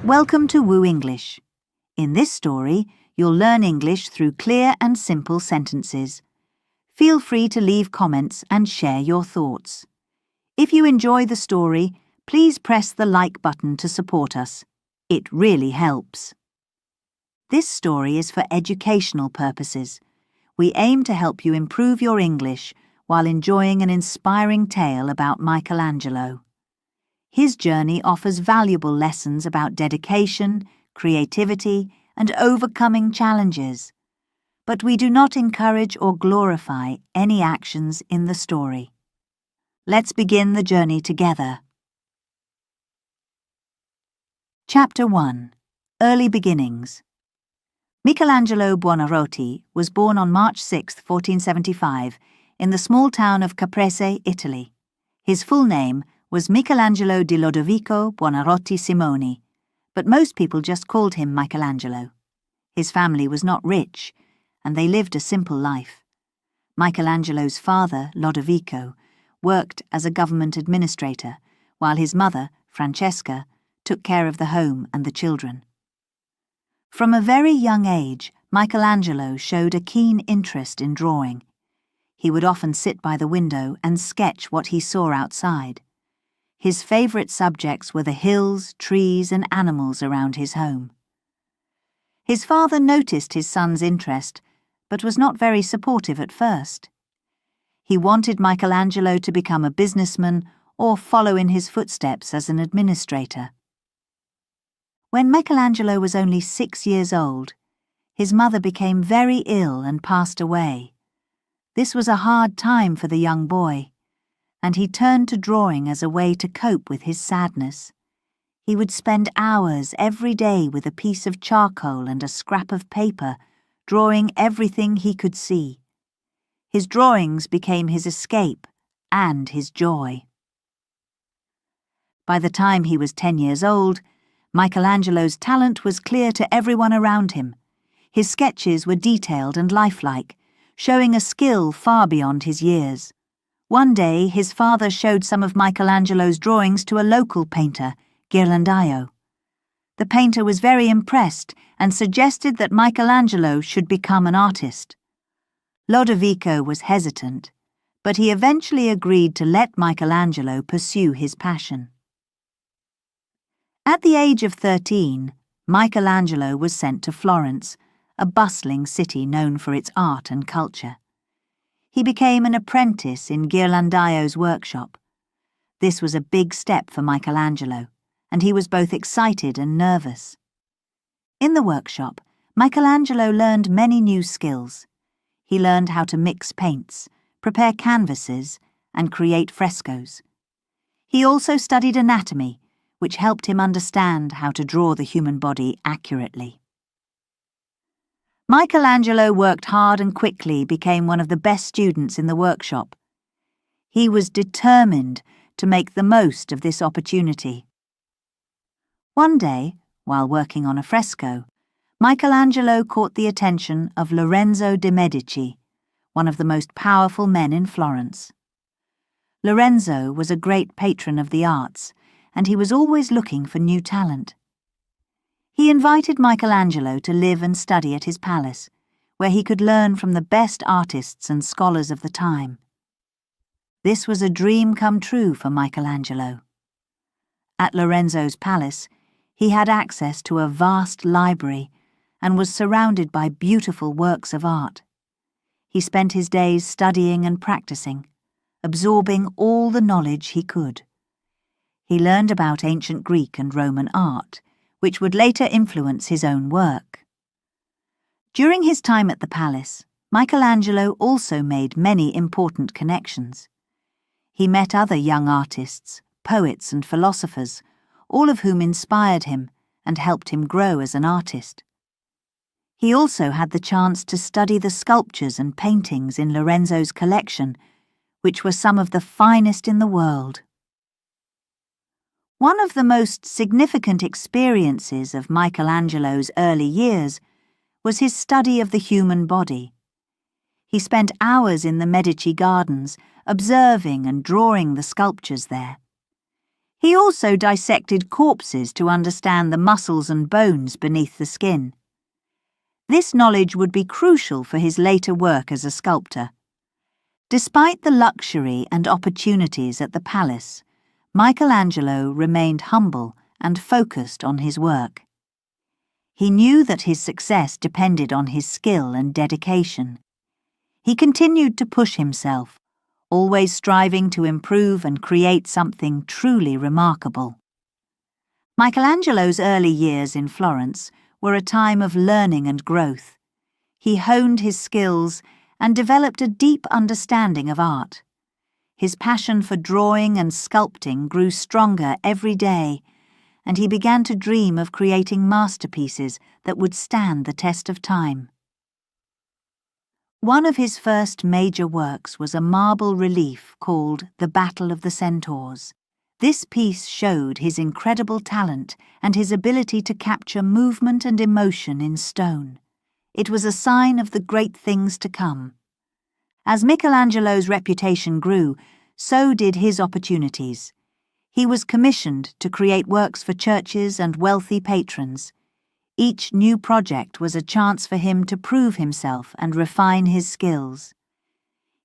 Welcome to Woo English. In this story, you'll learn English through clear and simple sentences. Feel free to leave comments and share your thoughts. If you enjoy the story, please press the like button to support us. It really helps. This story is for educational purposes. We aim to help you improve your English while enjoying an inspiring tale about Michelangelo. His journey offers valuable lessons about dedication, creativity, and overcoming challenges. But we do not encourage or glorify any actions in the story. Let's begin the journey together. Chapter 1. Early Beginnings. Michelangelo Buonarroti was born on March 6, 1475, in the small town of Caprese, Italy. His full name was Michelangelo di Lodovico Buonarroti Simoni, but most people just called him Michelangelo. His family was not rich, and they lived a simple life. Michelangelo's father, Lodovico, worked as a government administrator, while his mother, Francesca, took care of the home and the children. From a very young age, Michelangelo showed a keen interest in drawing. He would often sit by the window and sketch what he saw outside. His favourite subjects were the hills, trees, and animals around his home. His father noticed his son's interest, but was not very supportive at first. He wanted Michelangelo to become a businessman or follow in his footsteps as an administrator. When Michelangelo was only 6 years old, his mother became very ill and passed away. This was a hard time for the young boy, and he turned to drawing as a way to cope with his sadness. He would spend hours every day with a piece of charcoal and a scrap of paper, drawing everything he could see. His drawings became his escape and his joy. By the time he was 10 years old, Michelangelo's talent was clear to everyone around him. His sketches were detailed and lifelike, showing a skill far beyond his years. One day, his father showed some of Michelangelo's drawings to a local painter, Ghirlandaio. The painter was very impressed and suggested that Michelangelo should become an artist. Lodovico was hesitant, but he eventually agreed to let Michelangelo pursue his passion. At the age of 13, Michelangelo was sent to Florence, a bustling city known for its art and culture. He became an apprentice in Ghirlandaio's workshop. This was a big step for Michelangelo, and he was both excited and nervous. In the workshop, Michelangelo learned many new skills. He learned how to mix paints, prepare canvases, and create frescoes. He also studied anatomy, which helped him understand how to draw the human body accurately. Michelangelo worked hard and quickly became one of the best students in the workshop. He was determined to make the most of this opportunity. One day, while working on a fresco, Michelangelo caught the attention of Lorenzo de' Medici, one of the most powerful men in Florence. Lorenzo was a great patron of the arts, and he was always looking for new talent. He invited Michelangelo to live and study at his palace, where he could learn from the best artists and scholars of the time. This was a dream come true for Michelangelo. At Lorenzo's palace, he had access to a vast library and was surrounded by beautiful works of art. He spent his days studying and practicing, absorbing all the knowledge he could. He learned about ancient Greek and Roman art, which would later influence his own work. During his time at the palace, Michelangelo also made many important connections. He met other young artists, poets and philosophers, all of whom inspired him and helped him grow as an artist. He also had the chance to study the sculptures and paintings in Lorenzo's collection, which were some of the finest in the world. One of the most significant experiences of Michelangelo's early years was his study of the human body. He spent hours in the Medici gardens, observing and drawing the sculptures there. He also dissected corpses to understand the muscles and bones beneath the skin. This knowledge would be crucial for his later work as a sculptor. Despite the luxury and opportunities at the palace, Michelangelo remained humble and focused on his work. He knew that his success depended on his skill and dedication. He continued to push himself, always striving to improve and create something truly remarkable. Michelangelo's early years in Florence were a time of learning and growth. He honed his skills and developed a deep understanding of art. His passion for drawing and sculpting grew stronger every day, and he began to dream of creating masterpieces that would stand the test of time. One of his first major works was a marble relief called The Battle of the Centaurs. This piece showed his incredible talent and his ability to capture movement and emotion in stone. It was a sign of the great things to come. As Michelangelo's reputation grew, so did his opportunities. He was commissioned to create works for churches and wealthy patrons. Each new project was a chance for him to prove himself and refine his skills.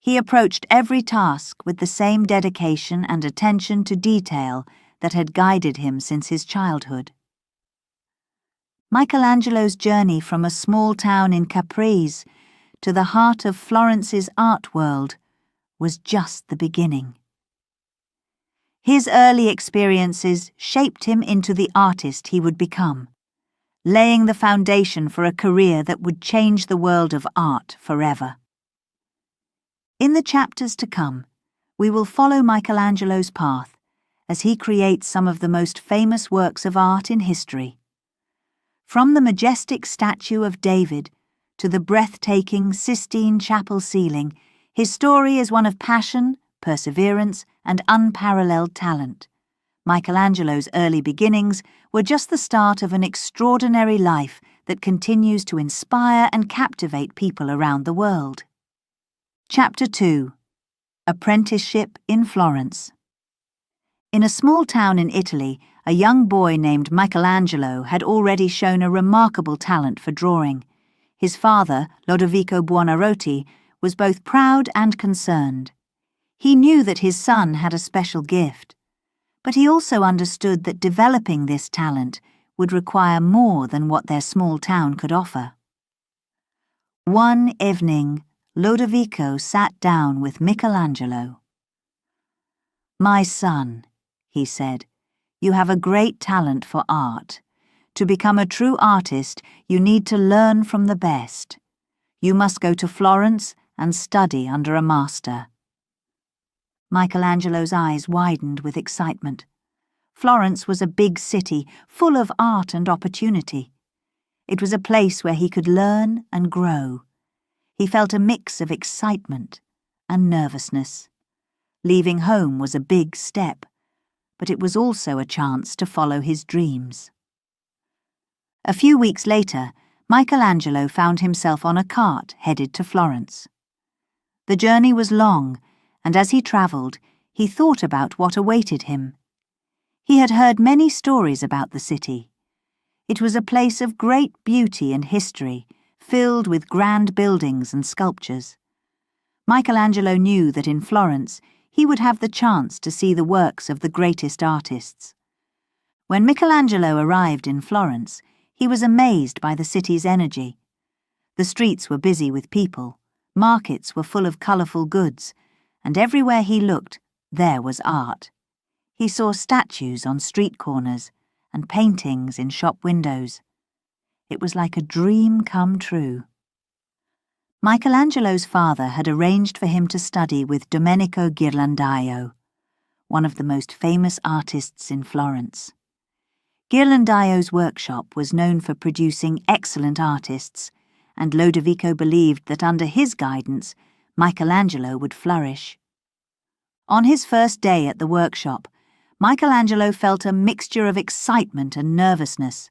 He approached every task with the same dedication and attention to detail that had guided him since his childhood. Michelangelo's journey from a small town in Caprese to the heart of Florence's art world was just the beginning. His early experiences shaped him into the artist he would become, laying the foundation for a career that would change the world of art forever. In the chapters to come, we will follow Michelangelo's path as he creates some of the most famous works of art in history. From the majestic statue of David to the breathtaking Sistine Chapel ceiling, his story is one of passion, perseverance, and unparalleled talent. Michelangelo's early beginnings were just the start of an extraordinary life that continues to inspire and captivate people around the world. Chapter 2. Apprenticeship in Florence. In a small town in Italy, a young boy named Michelangelo had already shown a remarkable talent for drawing. His father, Lodovico Buonarroti, was both proud and concerned. He knew that his son had a special gift, but he also understood that developing this talent would require more than what their small town could offer. One evening, Lodovico sat down with Michelangelo. "My son," he said, "you have a great talent for art. To become a true artist, you need to learn from the best. You must go to Florence and study under a master." Michelangelo's eyes widened with excitement. Florence was a big city, full of art and opportunity. It was a place where he could learn and grow. He felt a mix of excitement and nervousness. Leaving home was a big step, but it was also a chance to follow his dreams. A few weeks later, Michelangelo found himself on a cart headed to Florence. The journey was long, and as he travelled, he thought about what awaited him. He had heard many stories about the city. It was a place of great beauty and history, filled with grand buildings and sculptures. Michelangelo knew that in Florence he would have the chance to see the works of the greatest artists. When Michelangelo arrived in Florence, he was amazed by the city's energy. The streets were busy with people, markets were full of colourful goods, and everywhere he looked, there was art. He saw statues on street corners and paintings in shop windows. It was like a dream come true. Michelangelo's father had arranged for him to study with Domenico Ghirlandaio, one of the most famous artists in Florence. Ghirlandaio's workshop was known for producing excellent artists, and Lodovico believed that under his guidance, Michelangelo would flourish. On his first day at the workshop, Michelangelo felt a mixture of excitement and nervousness.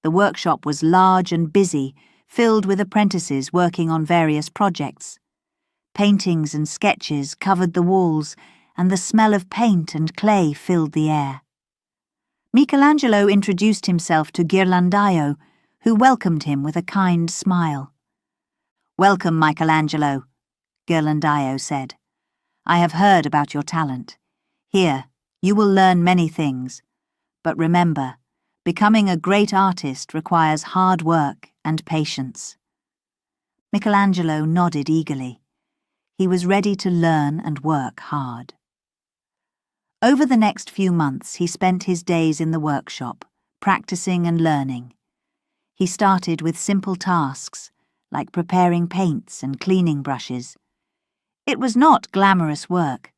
The workshop was large and busy, filled with apprentices working on various projects. Paintings and sketches covered the walls, and the smell of paint and clay filled the air. Michelangelo introduced himself to Ghirlandaio, who welcomed him with a kind smile. "Welcome, Michelangelo," Ghirlandaio said. "I have heard about your talent. Here, you will learn many things. But remember, becoming a great artist requires hard work and patience." Michelangelo nodded eagerly. He was ready to learn and work hard. Over the next few months, he spent his days in the workshop, practicing and learning. He started with simple tasks, like preparing paints and cleaning brushes. It was not glamorous work,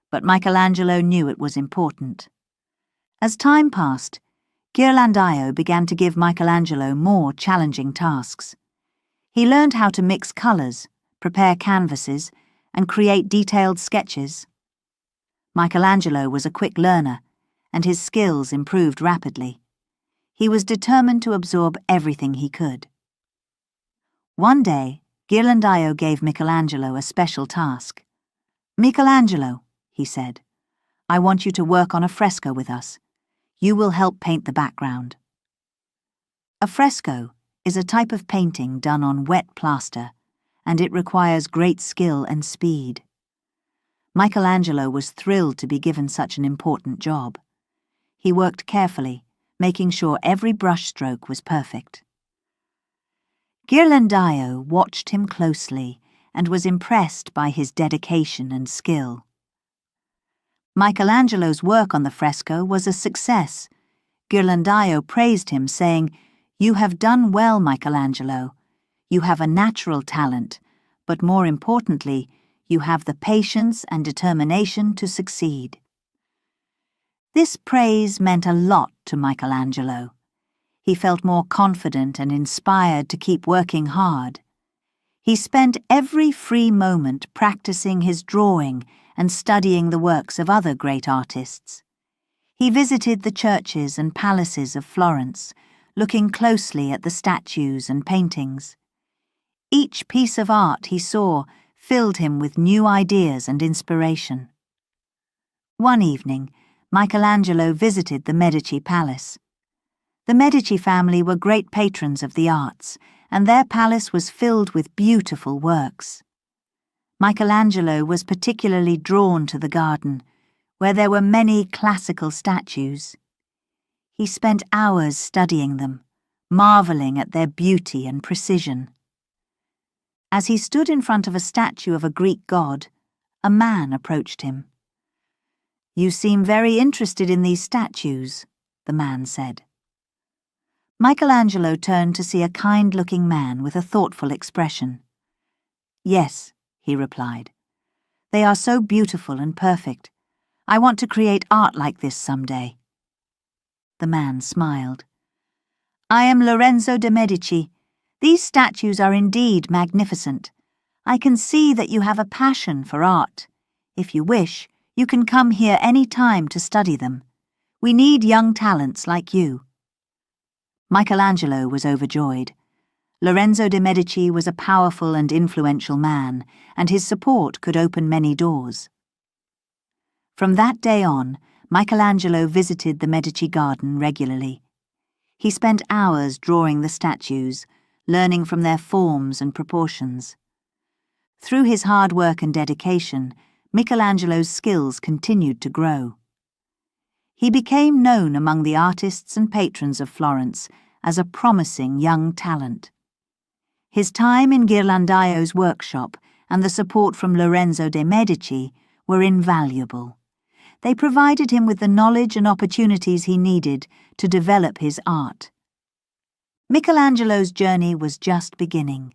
but Michelangelo knew it was important. As time passed, Ghirlandaio began to give Michelangelo more challenging tasks. He learned how to mix colours, prepare canvases, and create detailed sketches. Michelangelo was a quick learner, and his skills improved rapidly. He was determined to absorb everything he could. One day, Ghirlandaio gave Michelangelo a special task. "Michelangelo," he said, "I want you to work on a fresco with us. You will help paint the background." A fresco is a type of painting done on wet plaster, and it requires great skill and speed. Michelangelo was thrilled to be given such an important job. He worked carefully, making sure every brushstroke was perfect. Ghirlandaio watched him closely and was impressed by his dedication and skill. Michelangelo's work on the fresco was a success. Ghirlandaio praised him, saying, "You have done well, Michelangelo. You have a natural talent, but more importantly, you have the patience and determination to succeed." This praise meant a lot to Michelangelo. He felt more confident and inspired to keep working hard. He spent every free moment practicing his drawing and studying the works of other great artists. He visited the churches and palaces of Florence, looking closely at the statues and paintings. Each piece of art he saw filled him with new ideas and inspiration. One evening, Michelangelo visited the Medici palace. The Medici family were great patrons of the arts, and their palace was filled with beautiful works. Michelangelo was particularly drawn to the garden, where there were many classical statues. He spent hours studying them, marveling at their beauty and precision. As he stood in front of a statue of a Greek god, a man approached him. "You seem very interested in these statues," the man said. Michelangelo turned to see a kind-looking man with a thoughtful expression. "Yes," he replied. "They are so beautiful and perfect. I want to create art like this someday." The man smiled. "I am Lorenzo de' Medici. These statues are indeed magnificent. I can see that you have a passion for art. If you wish, you can come here any time to study them. We need young talents like you." Michelangelo was overjoyed. Lorenzo de' Medici was a powerful and influential man, and his support could open many doors. From that day on, Michelangelo visited the Medici garden regularly. He spent hours drawing the statues, learning from their forms and proportions. Through his hard work and dedication, Michelangelo's skills continued to grow. He became known among the artists and patrons of Florence as a promising young talent. His time in Ghirlandaio's workshop and the support from Lorenzo de' Medici were invaluable. They provided him with the knowledge and opportunities he needed to develop his art. Michelangelo's journey was just beginning.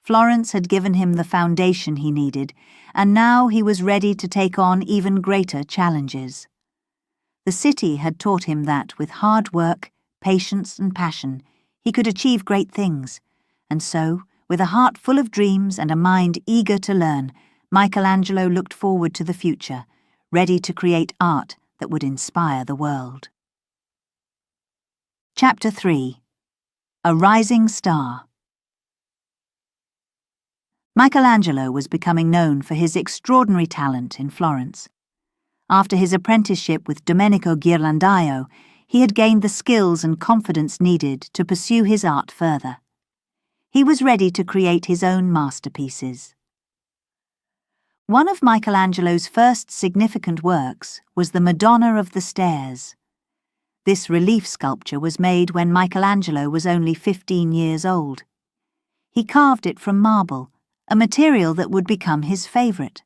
Florence had given him the foundation he needed, and now he was ready to take on even greater challenges. The city had taught him that with hard work, patience and passion, he could achieve great things, and so, with a heart full of dreams and a mind eager to learn, Michelangelo looked forward to the future, ready to create art that would inspire the world. Chapter 3. A Rising Star. Michelangelo was becoming known for his extraordinary talent in Florence. After his apprenticeship with Domenico Ghirlandaio, He had gained the skills and confidence needed to pursue his art further. He was ready to create his own masterpieces. One of Michelangelo's first significant works was the Madonna of the Stairs. This relief sculpture was made when Michelangelo was only 15 years old. He carved it from marble, a material that would become his favourite.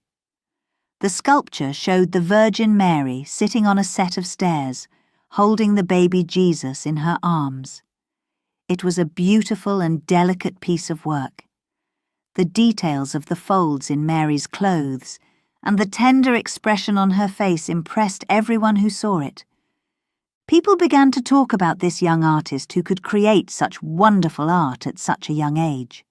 The sculpture showed the Virgin Mary sitting on a set of stairs, holding the baby Jesus in her arms. It was a beautiful and delicate piece of work. The details of the folds in Mary's clothes and the tender expression on her face impressed everyone who saw it. People began to talk about this young artist who could create such wonderful art at such a young age.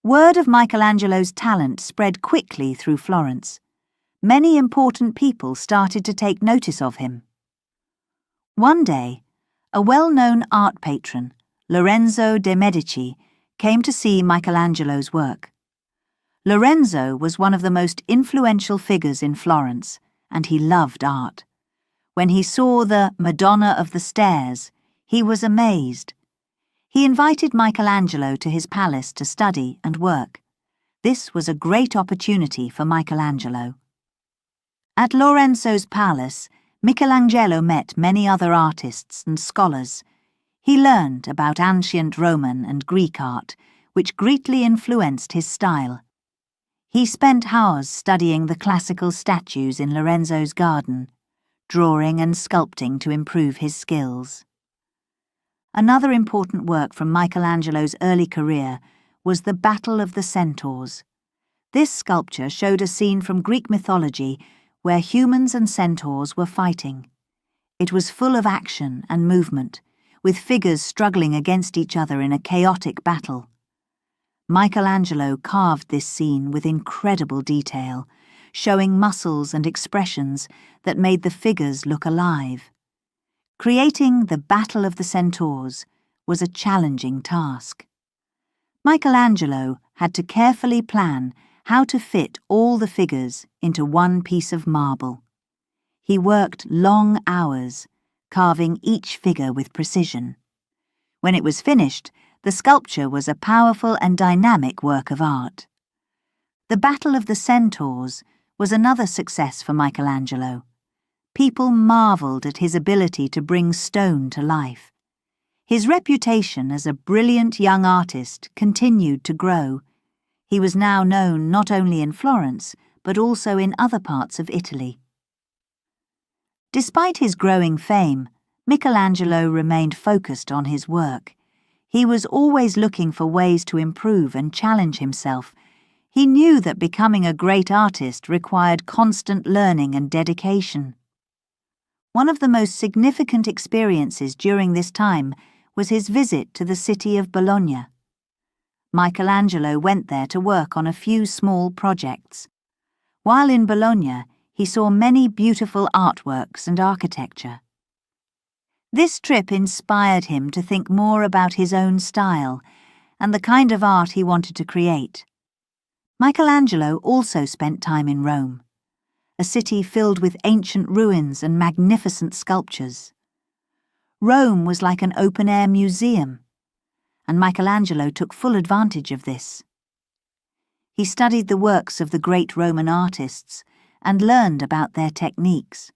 Word of Michelangelo's talent spread quickly through Florence. Many important people started to take notice of him. One day, a well-known art patron, Lorenzo de' Medici, came to see Michelangelo's work. Lorenzo was one of the most influential figures in Florence, and he loved art. When he saw the Madonna of the Stairs, he was amazed. He invited Michelangelo to his palace to study and work. This was a great opportunity for Michelangelo. At Lorenzo's palace, Michelangelo met many other artists and scholars. He learned about ancient Roman and Greek art, which greatly influenced his style. He spent hours studying the classical statues in Lorenzo's garden, drawing and sculpting to improve his skills. Another important work from Michelangelo's early career was the Battle of the Centaurs. This sculpture showed a scene from Greek mythology where humans and centaurs were fighting. It was full of action and movement, with figures struggling against each other in a chaotic battle. Michelangelo carved this scene with incredible detail, showing muscles and expressions that made the figures look alive. Creating the Battle of the Centaurs was a challenging task. Michelangelo had to carefully plan how to fit all the figures into one piece of marble. He worked long hours, carving each figure with precision. When it was finished, the sculpture was a powerful and dynamic work of art. The Battle of the Centaurs was another success for Michelangelo. People marvelled at his ability to bring stone to life. His reputation as a brilliant young artist continued to grow. He was now known not only in Florence, but also in other parts of Italy. Despite his growing fame, Michelangelo remained focused on his work. He was always looking for ways to improve and challenge himself. He knew that becoming a great artist required constant learning and dedication. One of the most significant experiences during this time was his visit to the city of Bologna. Michelangelo went there to work on a few small projects. While in Bologna, he saw many beautiful artworks and architecture. This trip inspired him to think more about his own style and the kind of art he wanted to create. Michelangelo also spent time in Rome, a city filled with ancient ruins and magnificent sculptures. Rome was like an open-air museum, and Michelangelo took full advantage of this. He studied the works of the great Roman artists and learned about their techniques.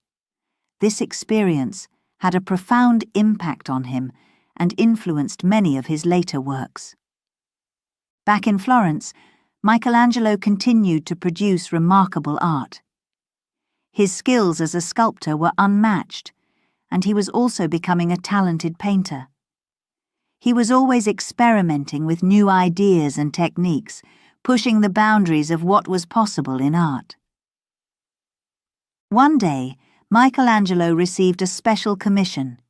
This experience had a profound impact on him and influenced many of his later works. Back in Florence, Michelangelo continued to produce remarkable art. His skills as a sculptor were unmatched, and he was also becoming a talented painter. He was always experimenting with new ideas and techniques, pushing the boundaries of what was possible in art. One day, Michelangelo received a special commission.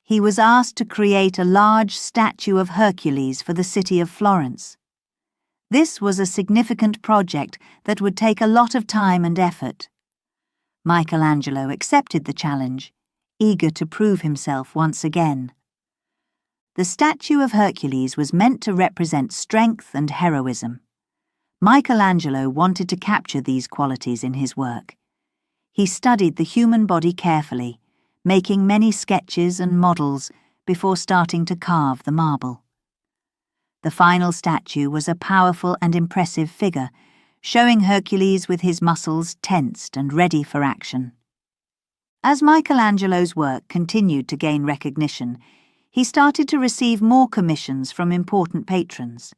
He was asked to create a large statue of Hercules for the city of Florence. This was a significant project that would take a lot of time and effort. Michelangelo accepted the challenge, eager to prove himself once again. The statue of Hercules was meant to represent strength and heroism. Michelangelo wanted to capture these qualities in his work. He studied the human body carefully, making many sketches and models before starting to carve the marble. The final statue was a powerful and impressive figure, showing Hercules with his muscles tensed and ready for action. As Michelangelo's work continued to gain recognition, he started to receive more commissions from important patrons.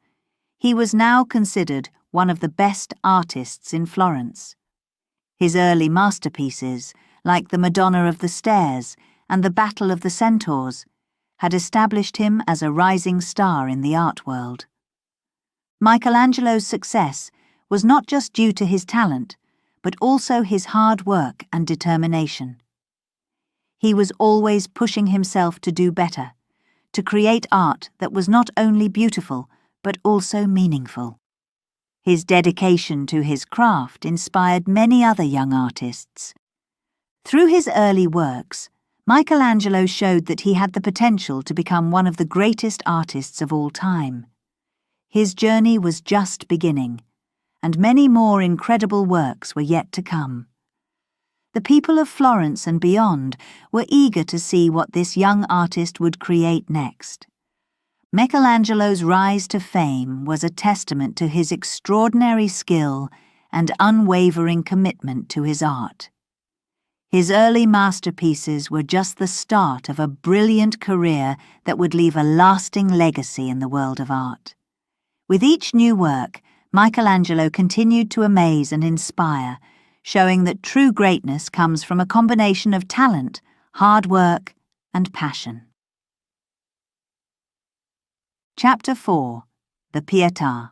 He was now considered one of the best artists in Florence. His early masterpieces, like the Madonna of the Stairs and the Battle of the Centaurs, had established him as a rising star in the art world. Michelangelo's success was not just due to his talent, but also his hard work and determination. He was always pushing himself to do better, to create art that was not only beautiful, but also meaningful. His dedication to his craft inspired many other young artists. Through his early works, Michelangelo showed that he had the potential to become one of the greatest artists of all time. His journey was just beginning, and many more incredible works were yet to come. The people of Florence and beyond were eager to see what this young artist would create next. Michelangelo's rise to fame was a testament to his extraordinary skill and unwavering commitment to his art. His early masterpieces were just the start of a brilliant career that would leave a lasting legacy in the world of art. With each new work, Michelangelo continued to amaze and inspire, showing that true greatness comes from a combination of talent, hard work, and passion. Chapter 4. The Pietar.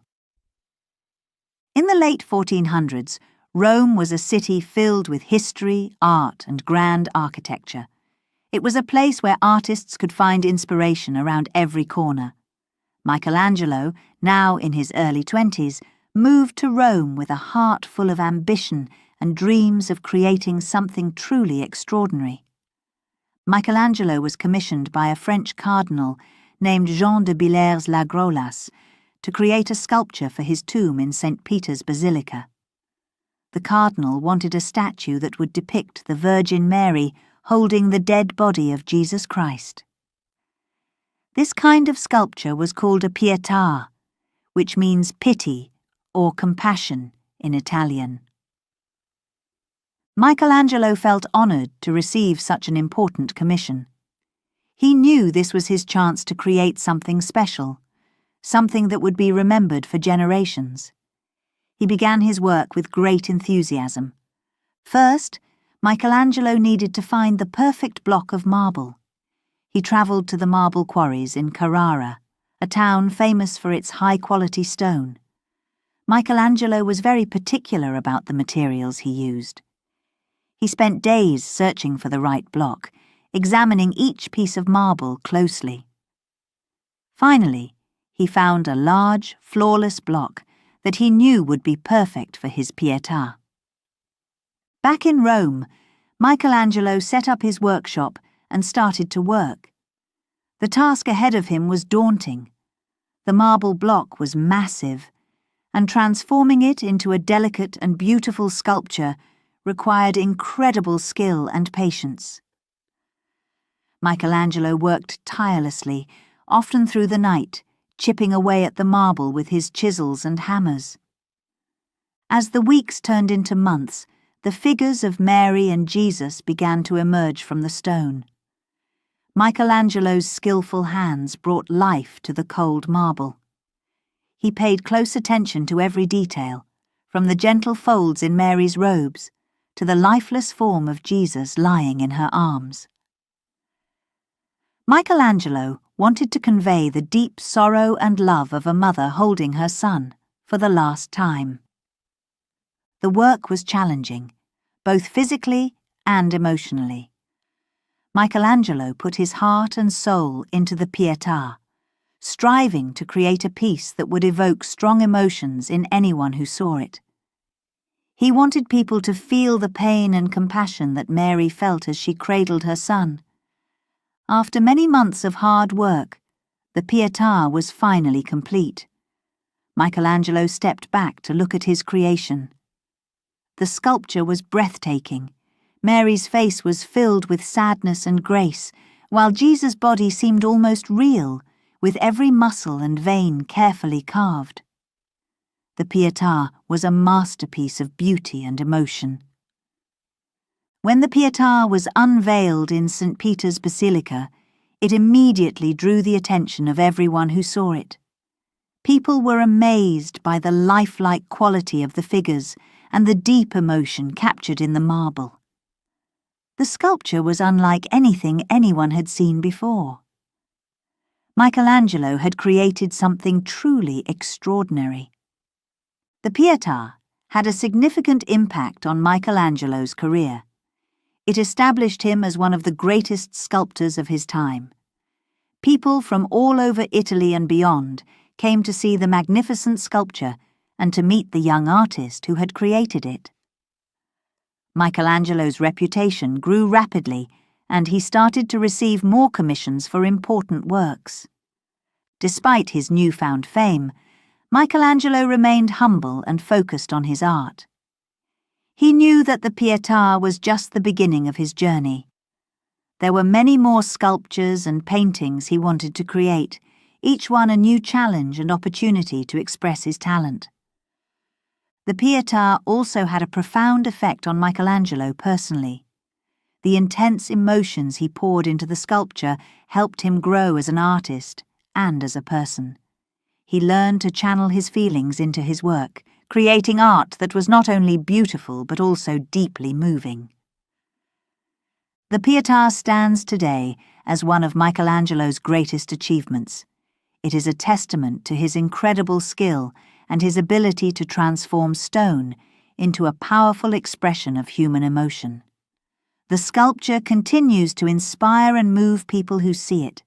In the late 1400s, Rome was a city filled with history, art, and grand architecture. It was a place where artists could find inspiration around every corner. Michelangelo, now in his early 20s, moved to Rome with a heart full of ambition and dreams of creating something truly extraordinary. Michelangelo was commissioned by a French cardinal named Jean de Villers-Lagrolas to create a sculpture for his tomb in St. Peter's Basilica. The cardinal wanted a statue that would depict the Virgin Mary holding the dead body of Jesus Christ. This kind of sculpture was called a Pietar, which means pity or compassion in Italian. Michelangelo felt honoured to receive such an important commission. He knew this was his chance to create something special, something that would be remembered for generations. He began his work with great enthusiasm. First, Michelangelo needed to find the perfect block of marble. He travelled to the marble quarries in Carrara, a town famous for its high-quality stone. Michelangelo was very particular about the materials he used. He spent days searching for the right block, examining each piece of marble closely. Finally, he found a large, flawless block that he knew would be perfect for his Pietar. Back in Rome, Michelangelo set up his workshop and started to work. The task ahead of him was daunting. The marble block was massive, and transforming it into a delicate and beautiful sculpture required incredible skill and patience. Michelangelo worked tirelessly, often through the night, chipping away at the marble with his chisels and hammers. As the weeks turned into months, the figures of Mary and Jesus began to emerge from the stone. Michelangelo's skillful hands brought life to the cold marble. He paid close attention to every detail, from the gentle folds in Mary's robes to the lifeless form of Jesus lying in her arms. Michelangelo wanted to convey the deep sorrow and love of a mother holding her son for the last time. The work was challenging, both physically and emotionally. Michelangelo put his heart and soul into the Pietar, striving to create a piece that would evoke strong emotions in anyone who saw it. He wanted people to feel the pain and compassion that Mary felt as she cradled her son. After many months of hard work, the Pietar was finally complete. Michelangelo stepped back to look at his creation. The sculpture was breathtaking, Mary's face was filled with sadness and grace, while Jesus' body seemed almost real, with every muscle and vein carefully carved. The Pietar was a masterpiece of beauty and emotion. When the Pietar was unveiled in St. Peter's Basilica, it immediately drew the attention of everyone who saw it. People were amazed by the lifelike quality of the figures and the deep emotion captured in the marble. The sculpture was unlike anything anyone had seen before. Michelangelo had created something truly extraordinary. The Pietar had a significant impact on Michelangelo's career. It established him as one of the greatest sculptors of his time. People from all over Italy and beyond came to see the magnificent sculpture and to meet the young artist who had created it. Michelangelo's reputation grew rapidly, and he started to receive more commissions for important works. Despite his newfound fame, Michelangelo remained humble and focused on his art. He knew that the Pietar was just the beginning of his journey. There were many more sculptures and paintings he wanted to create, each one a new challenge and opportunity to express his talent. The Pietar also had a profound effect on Michelangelo personally. The intense emotions he poured into the sculpture helped him grow as an artist and as a person. He learned to channel his feelings into his work, creating art that was not only beautiful but also deeply moving. The Pietar stands today as one of Michelangelo's greatest achievements. It is a testament to his incredible skill and his ability to transform stone into a powerful expression of human emotion. The sculpture continues to inspire and move people who see it.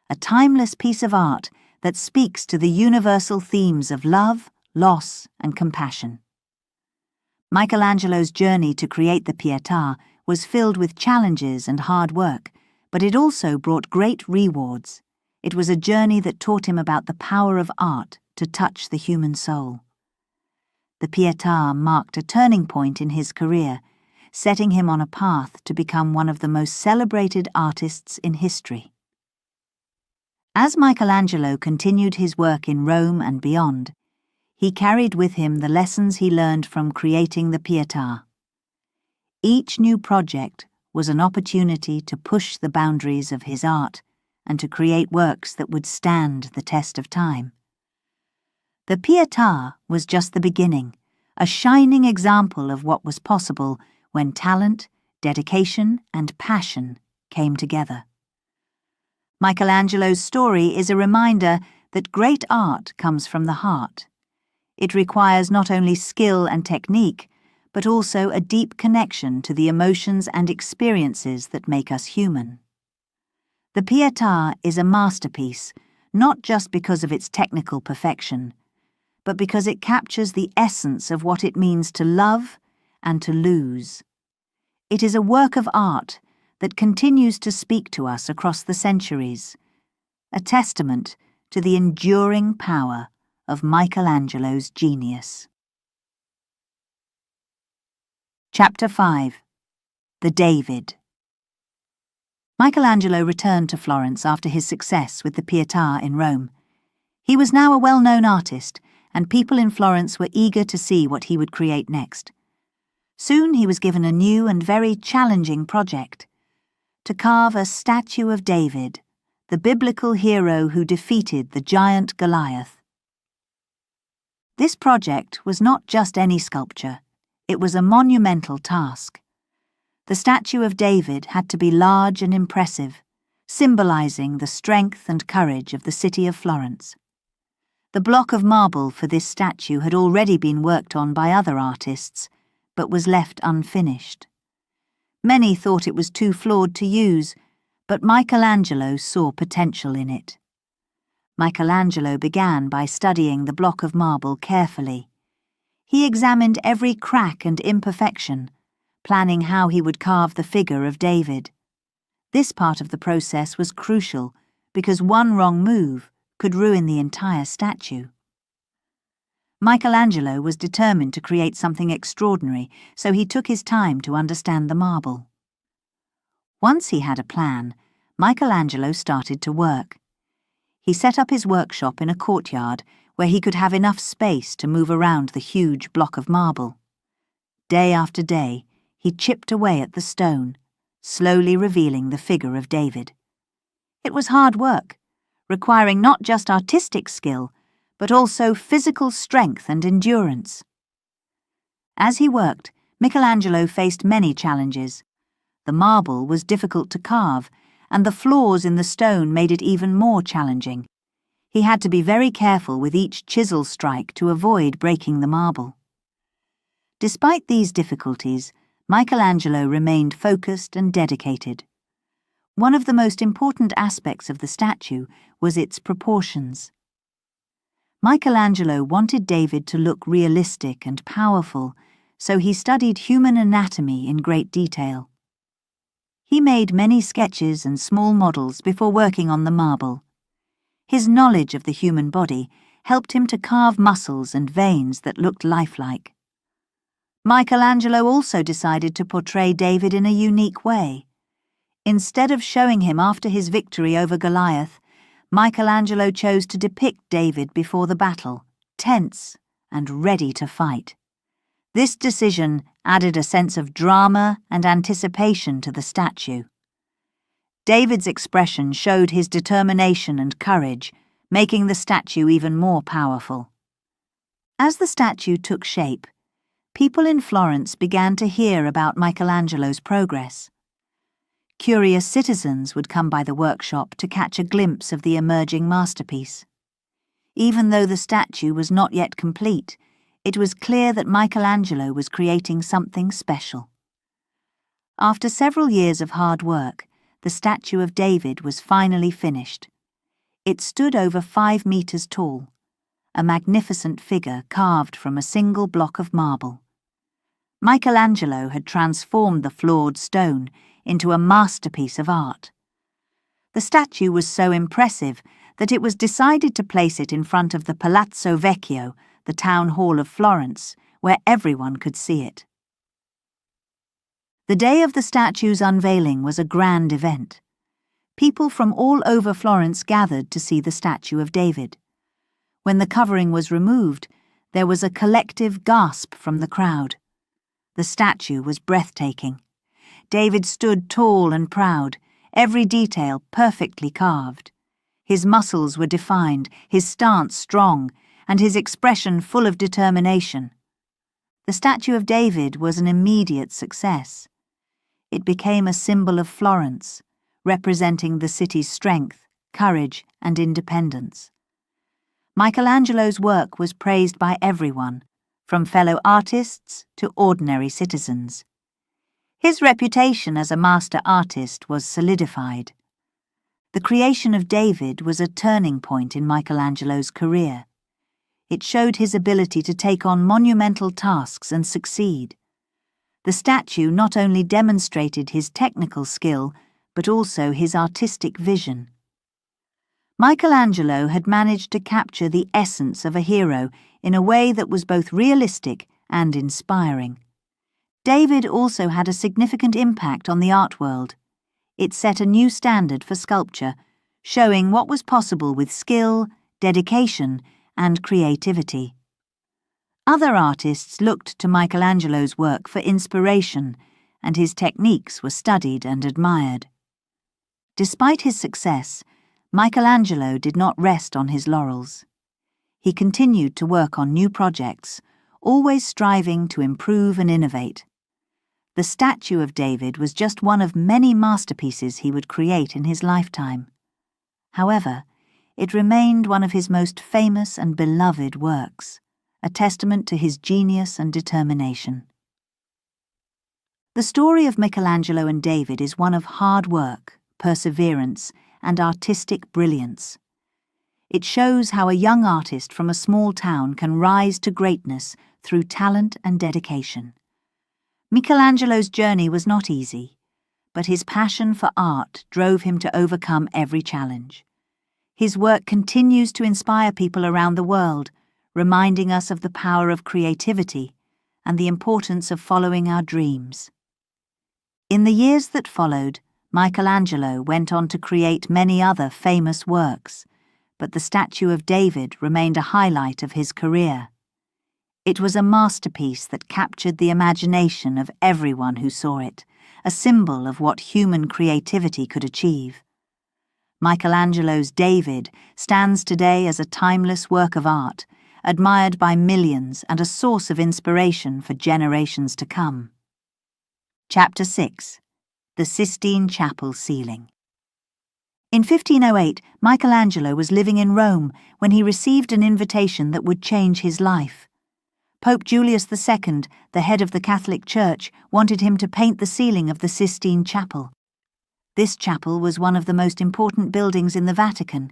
A timeless piece of art that speaks to the universal themes of love, loss, and compassion. Michelangelo's journey to create the Pietar was filled with challenges and hard work, but it also brought great rewards. It was a journey that taught him about the power of art to touch the human soul. The Pietar marked a turning point in his career, setting him on a path to become one of the most celebrated artists in history. As Michelangelo continued his work in Rome and beyond, he carried with him the lessons he learned from creating the Pietar. Each new project was an opportunity to push the boundaries of his art and to create works that would stand the test of time. The Pietar was just the beginning, a shining example of what was possible when talent, dedication, and passion came together. Michelangelo's story is a reminder that great art comes from the heart. It requires not only skill and technique, but also a deep connection to the emotions and experiences that make us human. The Pietar is a masterpiece, not just because of its technical perfection, but because it captures the essence of what it means to love and to lose. It is a work of art that continues to speak to us across the centuries, a testament to the enduring power of Michelangelo's genius. Chapter 5. The David. Michelangelo returned to Florence after his success with the Pietar in Rome. He was now a well-known artist, and people in Florence were eager to see what he would create next. Soon he was given a new and very challenging project: to carve a statue of David, the biblical hero who defeated the giant Goliath. This project was not just any sculpture, it was a monumental task. The statue of David had to be large and impressive, symbolizing the strength and courage of the city of Florence. The block of marble for this statue had already been worked on by other artists, but was left unfinished. Many thought it was too flawed to use, but Michelangelo saw potential in it. Michelangelo began by studying the block of marble carefully. He examined every crack and imperfection, planning how he would carve the figure of David. This part of the process was crucial because one wrong move could ruin the entire statue. Michelangelo was determined to create something extraordinary, so he took his time to understand the marble. Once he had a plan, Michelangelo started to work. He set up his workshop in a courtyard where he could have enough space to move around the huge block of marble. Day after day, he chipped away at the stone, slowly revealing the figure of David. It was hard work, requiring not just artistic skill, but also physical strength and endurance. As he worked, Michelangelo faced many challenges. The marble was difficult to carve, and the flaws in the stone made it even more challenging. He had to be very careful with each chisel strike to avoid breaking the marble. Despite these difficulties, Michelangelo remained focused and dedicated. One of the most important aspects of the statue was its proportions. Michelangelo wanted David to look realistic and powerful, so he studied human anatomy in great detail. He made many sketches and small models before working on the marble. His knowledge of the human body helped him to carve muscles and veins that looked lifelike. Michelangelo also decided to portray David in a unique way. Instead of showing him after his victory over Goliath, Michelangelo chose to depict David before the battle, tense and ready to fight. This decision added a sense of drama and anticipation to the statue. David's expression showed his determination and courage, making the statue even more powerful. As the statue took shape, people in Florence began to hear about Michelangelo's progress. Curious citizens would come by the workshop to catch a glimpse of the emerging masterpiece. Even though the statue was not yet complete, it was clear that Michelangelo was creating something special. After several years of hard work, the statue of David was finally finished. It stood over 5 meters tall, a magnificent figure carved from a single block of marble. Michelangelo had transformed the flawed stone into a masterpiece of art. The statue was so impressive that it was decided to place it in front of the Palazzo Vecchio, the town hall of Florence, where everyone could see it. The day of the statue's unveiling was a grand event. People from all over Florence gathered to see the statue of David. When the covering was removed, there was a collective gasp from the crowd. The statue was breathtaking. David stood tall and proud, every detail perfectly carved. His muscles were defined, his stance strong, and his expression full of determination. The statue of David was an immediate success. It became a symbol of Florence, representing the city's strength, courage, and independence. Michelangelo's work was praised by everyone, from fellow artists to ordinary citizens. His reputation as a master artist was solidified. The creation of David was a turning point in Michelangelo's career. It showed his ability to take on monumental tasks and succeed. The statue not only demonstrated his technical skill, but also his artistic vision. Michelangelo had managed to capture the essence of a hero in a way that was both realistic and inspiring. David also had a significant impact on the art world. It set a new standard for sculpture, showing what was possible with skill, dedication, and creativity. Other artists looked to Michelangelo's work for inspiration, and his techniques were studied and admired. Despite his success, Michelangelo did not rest on his laurels. He continued to work on new projects, always striving to improve and innovate. The statue of David was just one of many masterpieces he would create in his lifetime. However, it remained one of his most famous and beloved works, a testament to his genius and determination. The story of Michelangelo and David is one of hard work, perseverance, and artistic brilliance. It shows how a young artist from a small town can rise to greatness through talent and dedication. Michelangelo's journey was not easy, but his passion for art drove him to overcome every challenge. His work continues to inspire people around the world, reminding us of the power of creativity and the importance of following our dreams. In the years that followed, Michelangelo went on to create many other famous works, but the statue of David remained a highlight of his career. It was a masterpiece that captured the imagination of everyone who saw it, a symbol of what human creativity could achieve. Michelangelo's David stands today as a timeless work of art, admired by millions and a source of inspiration for generations to come. Chapter 6. The Sistine Chapel Ceiling. In 1508, Michelangelo was living in Rome when he received an invitation that would change his life. Pope Julius II, the head of the Catholic Church, wanted him to paint the ceiling of the Sistine Chapel. This chapel was one of the most important buildings in the Vatican,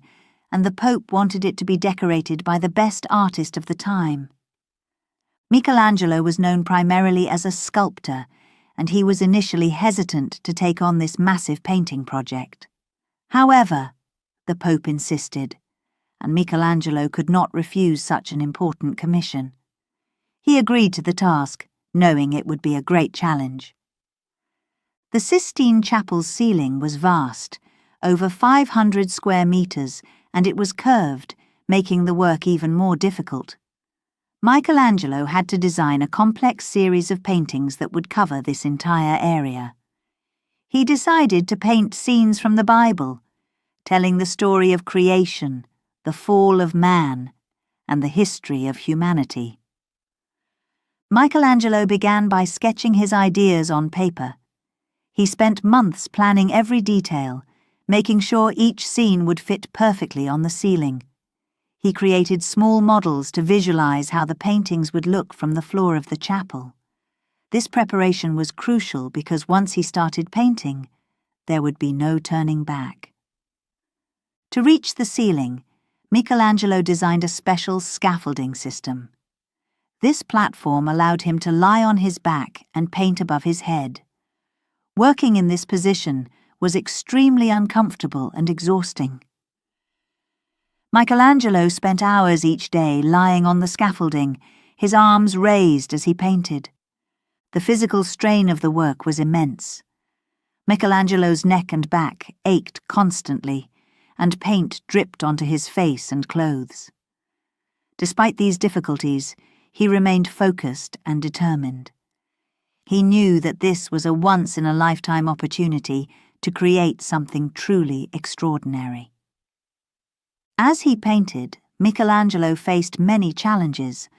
and the Pope wanted it to be decorated by the best artist of the time. Michelangelo was known primarily as a sculptor, and he was initially hesitant to take on this massive painting project. However, the Pope insisted, and Michelangelo could not refuse such an important commission. He agreed to the task, knowing it would be a great challenge. The Sistine Chapel's ceiling was vast, over 500 square meters, and it was curved, making the work even more difficult. Michelangelo had to design a complex series of paintings that would cover this entire area. He decided to paint scenes from the Bible, telling the story of creation, the fall of man, and the history of humanity. Michelangelo began by sketching his ideas on paper. He spent months planning every detail, making sure each scene would fit perfectly on the ceiling. He created small models to visualize how the paintings would look from the floor of the chapel. This preparation was crucial because once he started painting, there would be no turning back. To reach the ceiling, Michelangelo designed a special scaffolding system. This platform allowed him to lie on his back and paint above his head. Working in this position was extremely uncomfortable and exhausting. Michelangelo spent hours each day lying on the scaffolding, his arms raised as he painted. The physical strain of the work was immense. Michelangelo's neck and back ached constantly, and paint dripped onto his face and clothes. Despite these difficulties, he remained focused and determined. He knew that this was a once-in-a-lifetime opportunity to create something truly extraordinary. As he painted, Michelangelo faced many challenges.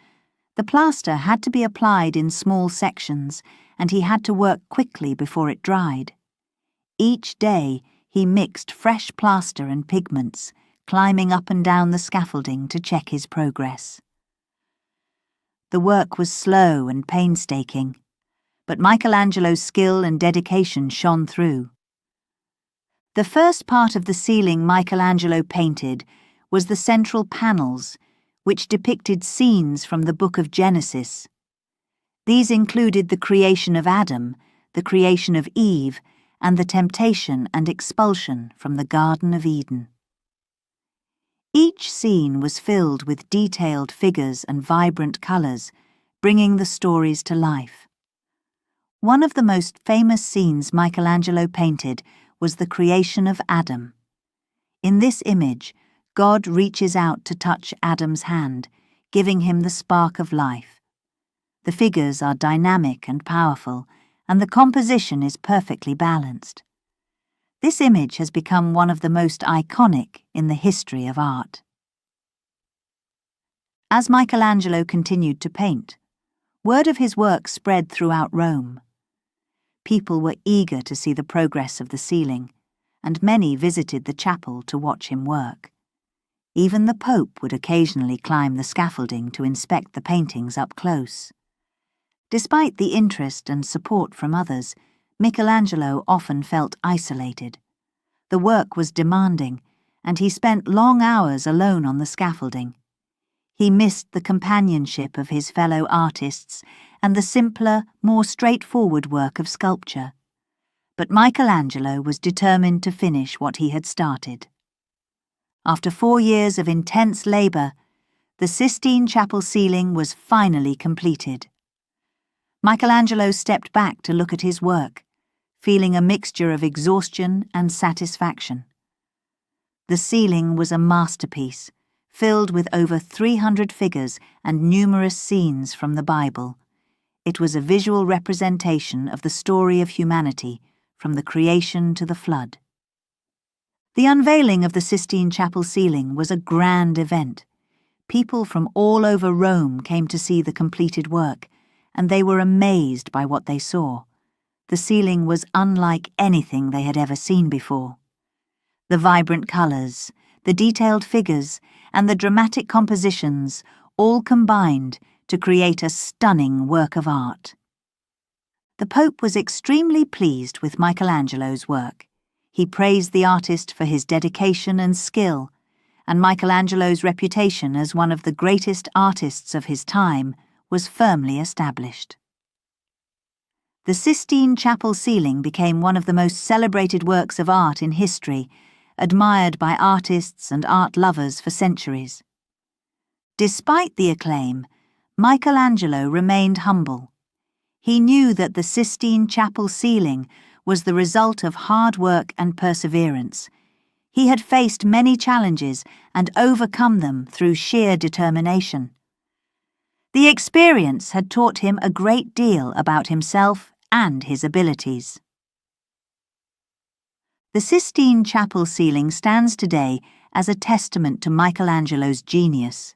The plaster had to be applied in small sections, and he had to work quickly before it dried. Each day, he mixed fresh plaster and pigments, climbing up and down the scaffolding to check his progress. The work was slow and painstaking, but Michelangelo's skill and dedication shone through. The first part of the ceiling Michelangelo painted was the central panels, which depicted scenes from the Book of Genesis. These included the creation of Adam, the creation of Eve, and the temptation and expulsion from the Garden of Eden. Each scene was filled with detailed figures and vibrant colours, bringing the stories to life. One of the most famous scenes Michelangelo painted was the creation of Adam. In this image, God reaches out to touch Adam's hand, giving him the spark of life. The figures are dynamic and powerful, and the composition is perfectly balanced. This image has become one of the most iconic in the history of art. As Michelangelo continued to paint, word of his work spread throughout Rome. People were eager to see the progress of the ceiling, and many visited the chapel to watch him work. Even the Pope would occasionally climb the scaffolding to inspect the paintings up close. Despite the interest and support from others, Michelangelo often felt isolated. The work was demanding, and he spent long hours alone on the scaffolding. He missed the companionship of his fellow artists and the simpler, more straightforward work of sculpture. But Michelangelo was determined to finish what he had started. After 4 years of intense labour, The Sistine Chapel ceiling was finally completed. Michelangelo stepped back to look at his work, feeling a mixture of exhaustion and satisfaction. The ceiling was a masterpiece, filled with over 300 figures and numerous scenes from the Bible. It was a visual representation of the story of humanity, from the creation to the flood. The unveiling of the Sistine Chapel ceiling was a grand event. People from all over Rome came to see the completed work, and they were amazed by what they saw. The ceiling was unlike anything they had ever seen before. The vibrant colours, the detailed figures, and the dramatic compositions all combined to create a stunning work of art. The Pope was extremely pleased with Michelangelo's work. He praised the artist for his dedication and skill, and Michelangelo's reputation as one of the greatest artists of his time was firmly established. The Sistine Chapel ceiling became one of the most celebrated works of art in history, admired by artists and art lovers for centuries. Despite the acclaim, Michelangelo remained humble. He knew that the Sistine Chapel ceiling was the result of hard work and perseverance. He had faced many challenges and overcome them through sheer determination. The experience had taught him a great deal about himself and his abilities. The Sistine Chapel ceiling stands today as a testament to Michelangelo's genius.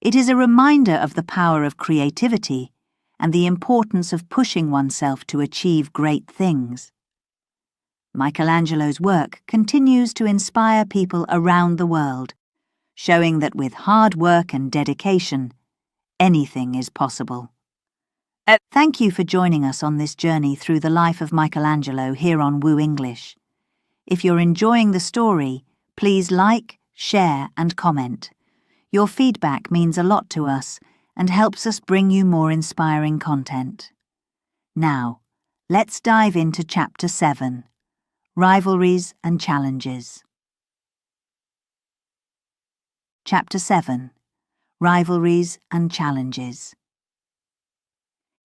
It is a reminder of the power of creativity and the importance of pushing oneself to achieve great things. Michelangelo's work continues to inspire people around the world, showing that with hard work and dedication, anything is possible. Thank you for joining us on this journey through the life of Michelangelo here on Woo English. If you're enjoying the story, please like, share and comment. Your feedback means a lot to us and helps us bring you more inspiring content. Now, let's dive into Chapter 7, Rivalries and Challenges. Chapter 7, Rivalries and Challenges.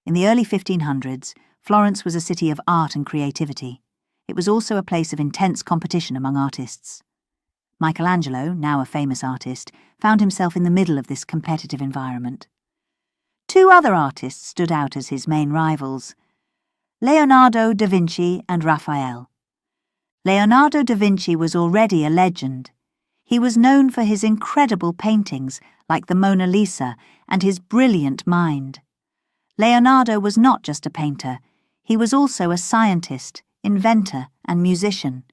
In the early 1500s, Florence was a city of art and creativity. It was also a place of intense competition among artists. Michelangelo, now a famous artist, found himself in the middle of this competitive environment. Two other artists stood out as his main rivals: Leonardo da Vinci and Raphael. Leonardo da Vinci was already a legend. He was known for his incredible paintings, like the Mona Lisa, and his brilliant mind. Leonardo was not just a painter, he was also a scientist, inventor, and musician.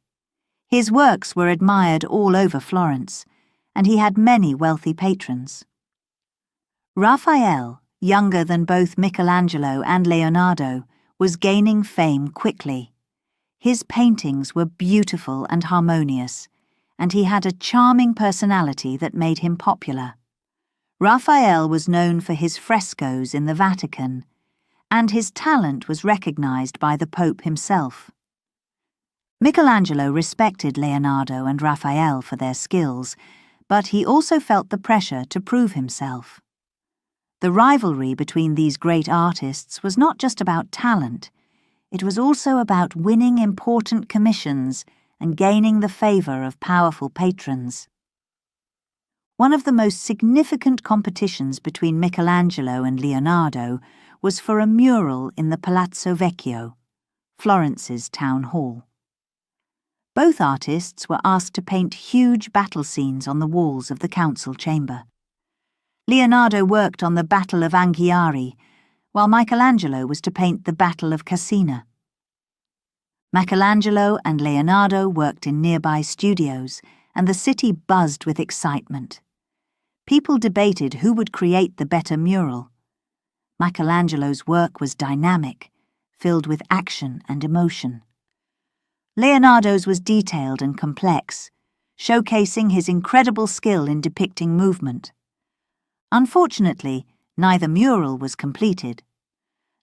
His works were admired all over Florence, and he had many wealthy patrons. Raphael, younger than both Michelangelo and Leonardo, was gaining fame quickly. His paintings were beautiful and harmonious, and he had a charming personality that made him popular. Raphael was known for his frescoes in the Vatican, and his talent was recognized by the Pope himself. Michelangelo respected Leonardo and Raphael for their skills, but he also felt the pressure to prove himself. The rivalry between these great artists was not just about talent, it was also about winning important commissions and gaining the favor of powerful patrons. One of the most significant competitions between Michelangelo and Leonardo was for a mural in the Palazzo Vecchio, Florence's town hall. Both artists were asked to paint huge battle scenes on the walls of the council chamber. Leonardo worked on the Battle of Anghiari, while Michelangelo was to paint the Battle of Cassina. Michelangelo and Leonardo worked in nearby studios, and the city buzzed with excitement. People debated who would create the better mural. Michelangelo's work was dynamic, filled with action and emotion. Leonardo's was detailed and complex, showcasing his incredible skill in depicting movement. Unfortunately, neither mural was completed.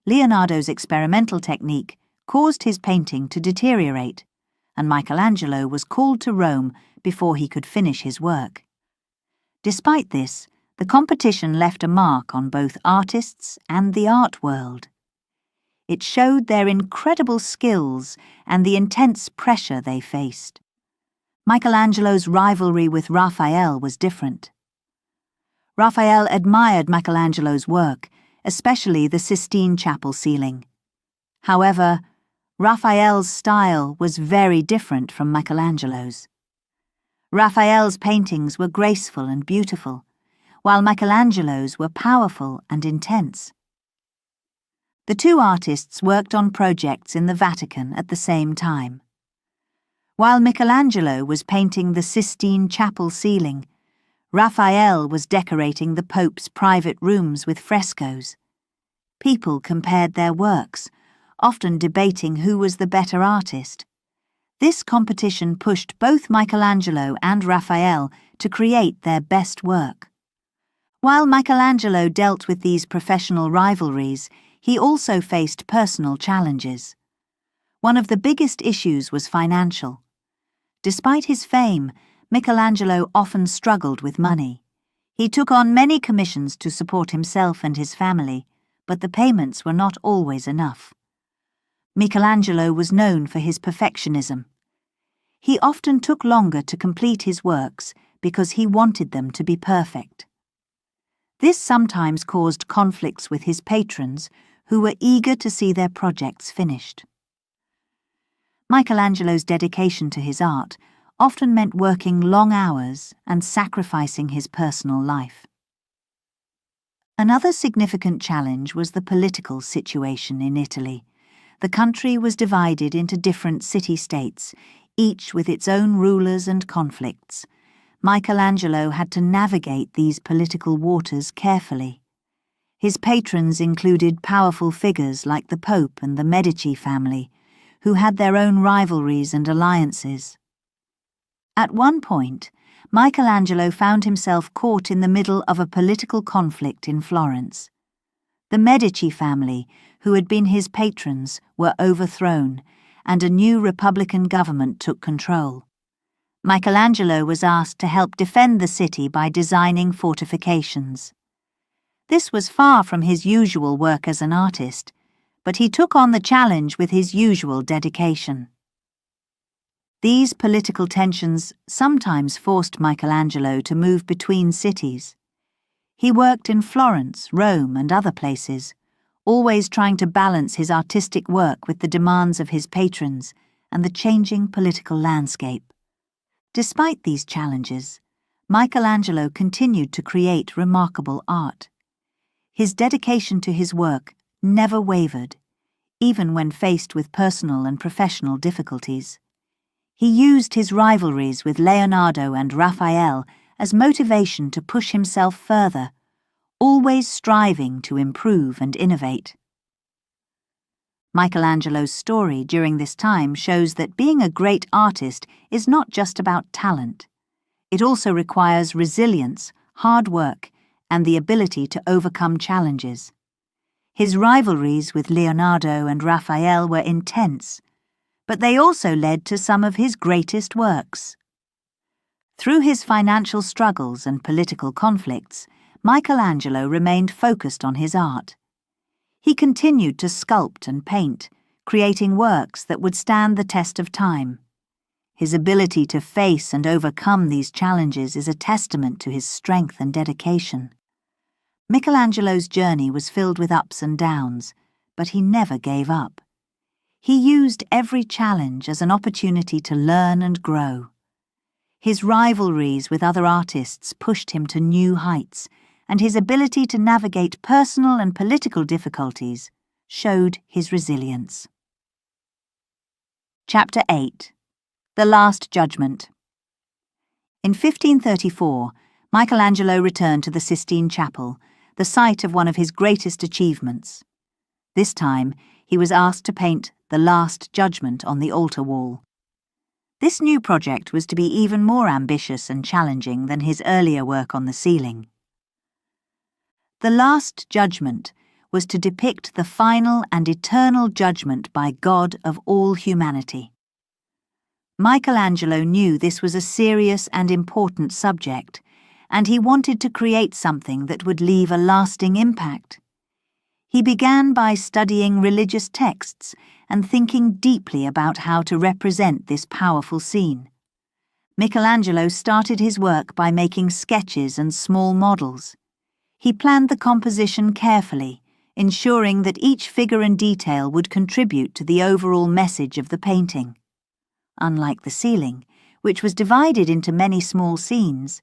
Leonardo's experimental technique caused his painting to deteriorate, and Michelangelo was called to Rome before he could finish his work. Despite this, The competition left a mark on both artists and the art world. It showed their incredible skills and the intense pressure they faced. Michelangelo's rivalry with Raphael was different. Raphael admired Michelangelo's work, especially the Sistine Chapel ceiling. However, Raphael's style was very different from Michelangelo's. Raphael's paintings were graceful and beautiful, while Michelangelo's were powerful and intense. The two artists worked on projects in the Vatican at the same time. While Michelangelo was painting the Sistine Chapel ceiling, Raphael was decorating the Pope's private rooms with frescoes. People compared their works, often debating who was the better artist. This competition pushed both Michelangelo and Raphael to create their best work. While Michelangelo dealt with these professional rivalries, he also faced personal challenges. One of the biggest issues was financial. Despite his fame, Michelangelo often struggled with money. He took on many commissions to support himself and his family, but the payments were not always enough. Michelangelo was known for his perfectionism. He often took longer to complete his works because he wanted them to be perfect. This sometimes caused conflicts with his patrons, who were eager to see their projects finished. Michelangelo's dedication to his art often meant working long hours and sacrificing his personal life. Another significant challenge was the political situation in Italy. The country was divided into different city-states, each with its own rulers and conflicts. Michelangelo had to navigate these political waters carefully. His patrons included powerful figures like the Pope and the Medici family, who had their own rivalries and alliances. At one point, Michelangelo found himself caught in the middle of a political conflict in Florence. The Medici family, who had been his patrons, were overthrown, and a new Republican government took control. Michelangelo was asked to help defend the city by designing fortifications. This was far from his usual work as an artist, but he took on the challenge with his usual dedication. These political tensions sometimes forced Michelangelo to move between cities. He worked in Florence, Rome, and other places, always trying to balance his artistic work with the demands of his patrons and the changing political landscape. Despite these challenges, Michelangelo continued to create remarkable art. His dedication to his work never wavered, even when faced with personal and professional difficulties. He used his rivalries with Leonardo and Raphael as motivation to push himself further, always striving to improve and innovate. Michelangelo's story during this time shows that being a great artist is not just about talent. It also requires resilience, hard work, and the ability to overcome challenges. His rivalries with Leonardo and Raphael were intense, but they also led to some of his greatest works. Through his financial struggles and political conflicts, Michelangelo remained focused on his art. He continued to sculpt and paint, creating works that would stand the test of time. His ability to face and overcome these challenges is a testament to his strength and dedication. Michelangelo's journey was filled with ups and downs, but he never gave up. He used every challenge as an opportunity to learn and grow. His rivalries with other artists pushed him to new heights, and his ability to navigate personal and political difficulties showed his resilience. Chapter 8. The Last Judgment. In 1534, Michelangelo returned to the Sistine Chapel, the site of one of his greatest achievements. This time, he was asked to paint the Last Judgment on the altar wall. This new project was to be even more ambitious and challenging than his earlier work on the ceiling. The Last Judgment was to depict the final and eternal judgment by God of all humanity. Michelangelo knew this was a serious and important subject, and he wanted to create something that would leave a lasting impact. He began by studying religious texts and thinking deeply about how to represent this powerful scene. Michelangelo started his work by making sketches and small models. He planned the composition carefully, ensuring that each figure and detail would contribute to the overall message of the painting. Unlike the ceiling, which was divided into many small scenes,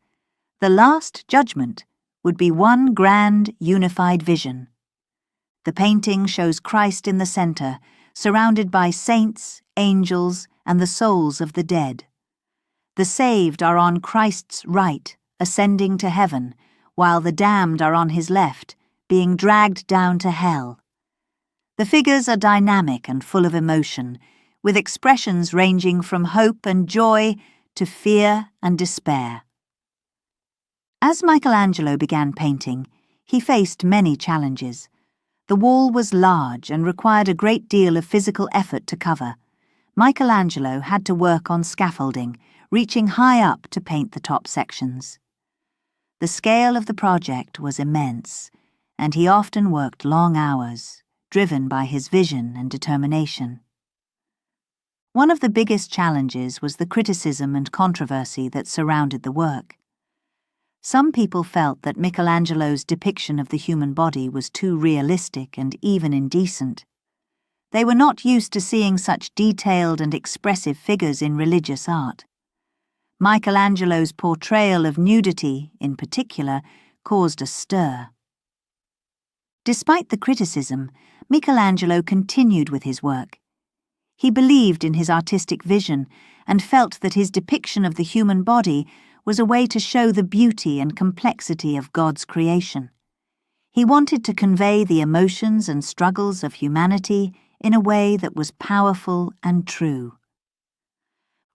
the Last Judgment would be one grand, unified vision. The painting shows Christ in the center, surrounded by saints, angels, and the souls of the dead. The saved are on Christ's right, ascending to heaven, while the damned are on his left, being dragged down to hell. The figures are dynamic and full of emotion, with expressions ranging from hope and joy to fear and despair. As Michelangelo began painting, he faced many challenges. The wall was large and required a great deal of physical effort to cover. Michelangelo had to work on scaffolding, reaching high up to paint the top sections. The scale of the project was immense, and he often worked long hours, driven by his vision and determination. One of the biggest challenges was the criticism and controversy that surrounded the work. Some people felt that Michelangelo's depiction of the human body was too realistic and even indecent. They were not used to seeing such detailed and expressive figures in religious art. Michelangelo's portrayal of nudity, in particular, caused a stir. Despite the criticism, Michelangelo continued with his work. He believed in his artistic vision and felt that his depiction of the human body was a way to show the beauty and complexity of God's creation. He wanted to convey the emotions and struggles of humanity in a way that was powerful and true.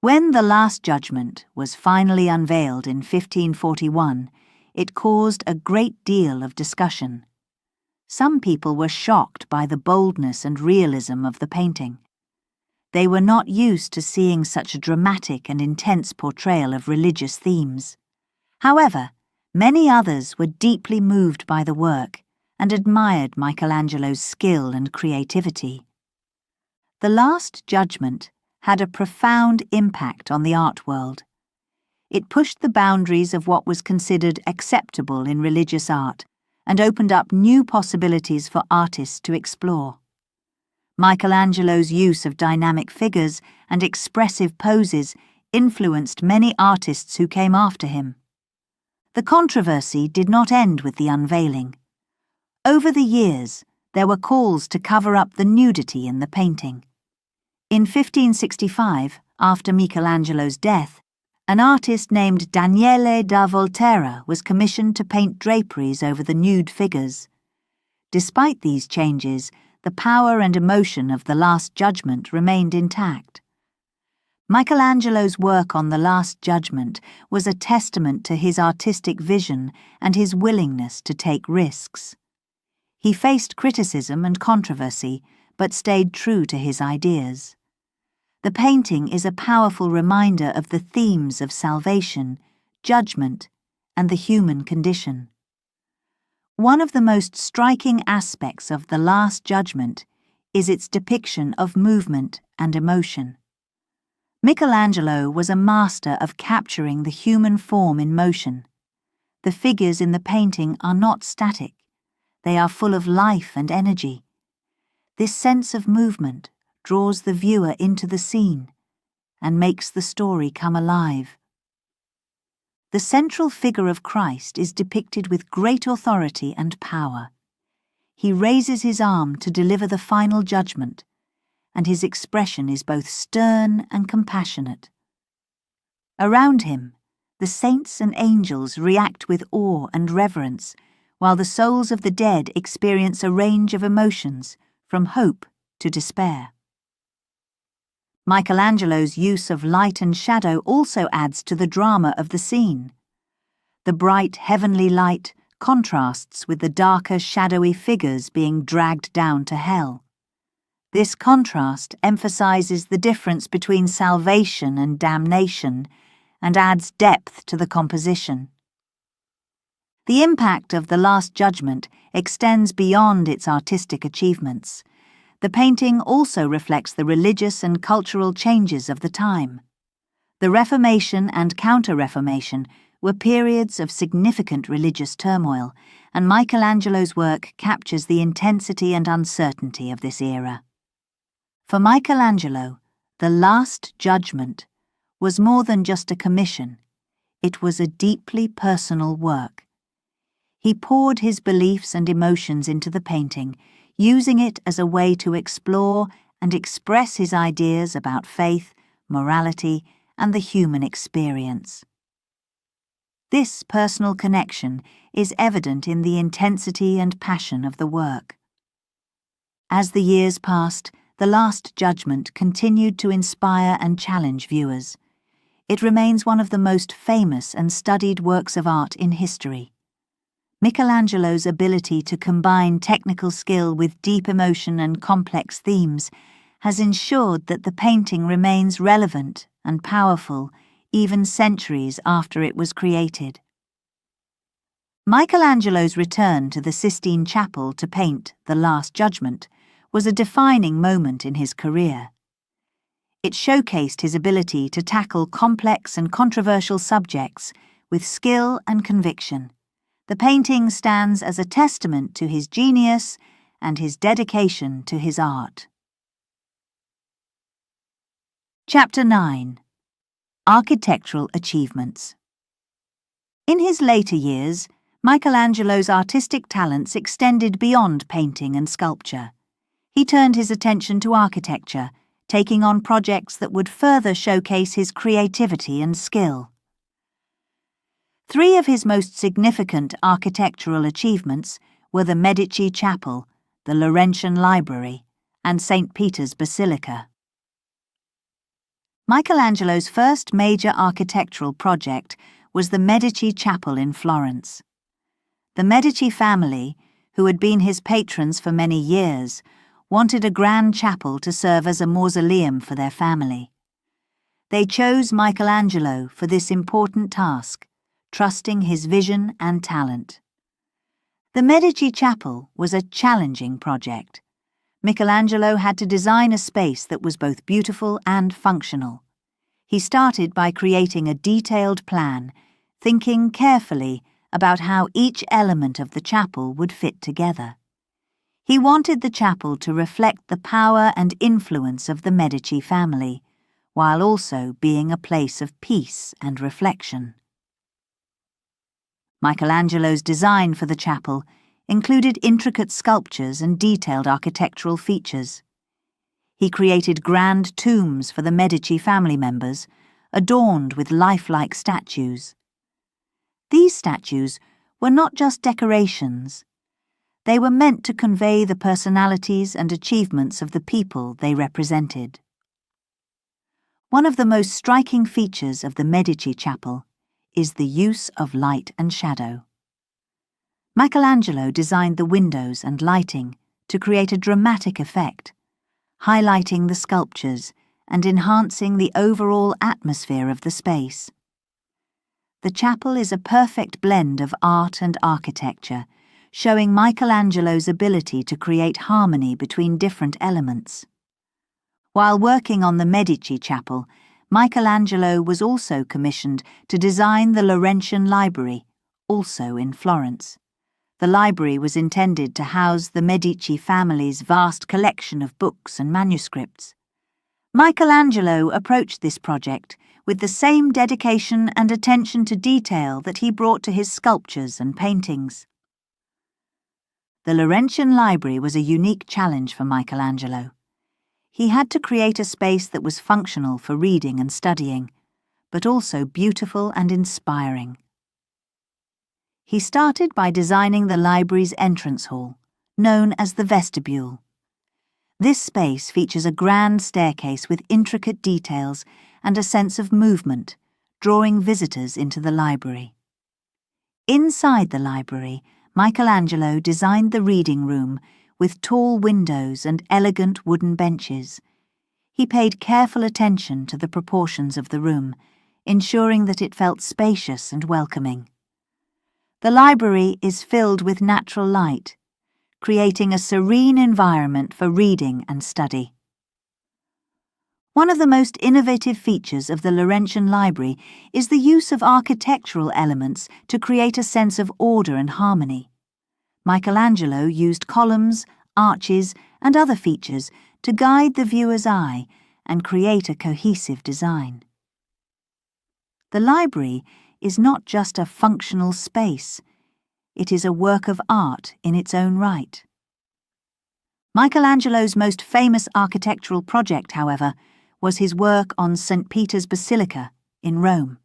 When The Last Judgment was finally unveiled in 1541, it caused a great deal of discussion. Some people were shocked by the boldness and realism of the painting. They were not used to seeing such a dramatic and intense portrayal of religious themes. However, many others were deeply moved by the work and admired Michelangelo's skill and creativity. The Last Judgment had a profound impact on the art world. It pushed the boundaries of what was considered acceptable in religious art and opened up new possibilities for artists to explore. Michelangelo's use of dynamic figures and expressive poses influenced many artists who came after him. The controversy did not end with the unveiling. Over the years, there were calls to cover up the nudity in the painting. In 1565, after Michelangelo's death, an artist named Daniele da Volterra was commissioned to paint draperies over the nude figures. Despite these changes, the power and emotion of The Last Judgment remained intact. Michelangelo's work on The Last Judgment was a testament to his artistic vision and his willingness to take risks. He faced criticism and controversy, but stayed true to his ideas. The painting is a powerful reminder of the themes of salvation, judgment, and the human condition. One of the most striking aspects of The Last Judgment is its depiction of movement and emotion. Michelangelo was a master of capturing the human form in motion. The figures in the painting are not static. They are full of life and energy. This sense of movement draws the viewer into the scene and makes the story come alive. The central figure of Christ is depicted with great authority and power. He raises his arm to deliver the final judgment, and his expression is both stern and compassionate. Around him, the saints and angels react with awe and reverence, while the souls of the dead experience a range of emotions, from hope to despair. Michelangelo's use of light and shadow also adds to the drama of the scene. The bright heavenly light contrasts with the darker shadowy figures being dragged down to hell. This contrast emphasizes the difference between salvation and damnation and adds depth to the composition. The impact of The Last Judgment extends beyond its artistic achievements. The painting also reflects the religious and cultural changes of the time. The Reformation and Counter-Reformation were periods of significant religious turmoil, and Michelangelo's work captures the intensity and uncertainty of this era. For Michelangelo, The Last Judgment was more than just a commission. It was a deeply personal work. He poured his beliefs and emotions into the painting, using it as a way to explore and express his ideas about faith, morality, and the human experience. This personal connection is evident in the intensity and passion of the work. As the years passed, The Last Judgment continued to inspire and challenge viewers. It remains one of the most famous and studied works of art in history. Michelangelo's ability to combine technical skill with deep emotion and complex themes has ensured that the painting remains relevant and powerful even centuries after it was created. Michelangelo's return to the Sistine Chapel to paint The Last Judgment was a defining moment in his career. It showcased his ability to tackle complex and controversial subjects with skill and conviction. The painting stands as a testament to his genius and his dedication to his art. Chapter 9. Architectural Achievements. In his later years, Michelangelo's artistic talents extended beyond painting and sculpture. He turned his attention to architecture, taking on projects that would further showcase his creativity and skill. Three of his most significant architectural achievements were the Medici Chapel, the Laurentian Library, and St. Peter's Basilica. Michelangelo's first major architectural project was the Medici Chapel in Florence. The Medici family, who had been his patrons for many years, wanted a grand chapel to serve as a mausoleum for their family. They chose Michelangelo for this important task, trusting his vision and talent. The Medici Chapel was a challenging project. Michelangelo had to design a space that was both beautiful and functional. He started by creating a detailed plan, thinking carefully about how each element of the chapel would fit together. He wanted the chapel to reflect the power and influence of the Medici family, while also being a place of peace and reflection. Michelangelo's design for the chapel included intricate sculptures and detailed architectural features. He created grand tombs for the Medici family members, adorned with lifelike statues. These statues were not just decorations. They were meant to convey the personalities and achievements of the people they represented. One of the most striking features of the Medici Chapel is the use of light and shadow. Michelangelo designed the windows and lighting to create a dramatic effect, highlighting the sculptures and enhancing the overall atmosphere of the space. The chapel is a perfect blend of art and architecture, showing Michelangelo's ability to create harmony between different elements. While working on the Medici Chapel, Michelangelo was also commissioned to design the Laurentian Library, also in Florence. The library was intended to house the Medici family's vast collection of books and manuscripts. Michelangelo approached this project with the same dedication and attention to detail that he brought to his sculptures and paintings. The Laurentian Library was a unique challenge for Michelangelo. He had to create a space that was functional for reading and studying, but also beautiful and inspiring. He started by designing the library's entrance hall, known as the vestibule. This space features a grand staircase with intricate details and a sense of movement, drawing visitors into the library. Inside the library, Michelangelo designed the reading room with tall windows and elegant wooden benches. He paid careful attention to the proportions of the room, ensuring that it felt spacious and welcoming. The library is filled with natural light, creating a serene environment for reading and study. One of the most innovative features of the Laurentian Library is the use of architectural elements to create a sense of order and harmony. Michelangelo used columns, arches, and other features to guide the viewer's eye and create a cohesive design. The library is not just a functional space, it is a work of art in its own right. Michelangelo's most famous architectural project, however, was his work on St. Peter's Basilica in Rome.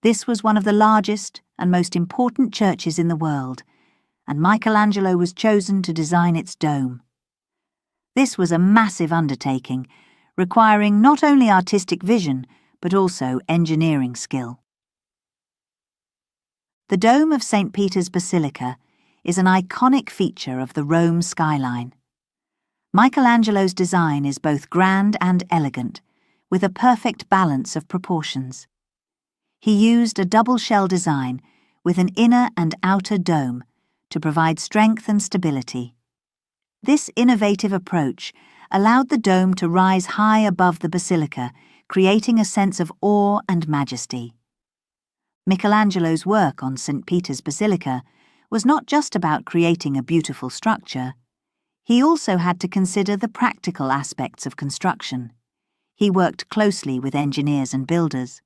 This was one of the largest and most important churches in the world, and Michelangelo was chosen to design its dome. This was a massive undertaking, requiring not only artistic vision, but also engineering skill. The dome of St. Peter's Basilica is an iconic feature of the Rome skyline. Michelangelo's design is both grand and elegant, with a perfect balance of proportions. He used a double-shell design with an inner and outer dome to provide strength and stability. This innovative approach allowed the dome to rise high above the basilica, creating a sense of awe and majesty. Michelangelo's work on St. Peter's Basilica was not just about creating a beautiful structure. He also had to consider the practical aspects of construction. He worked closely with engineers and builders,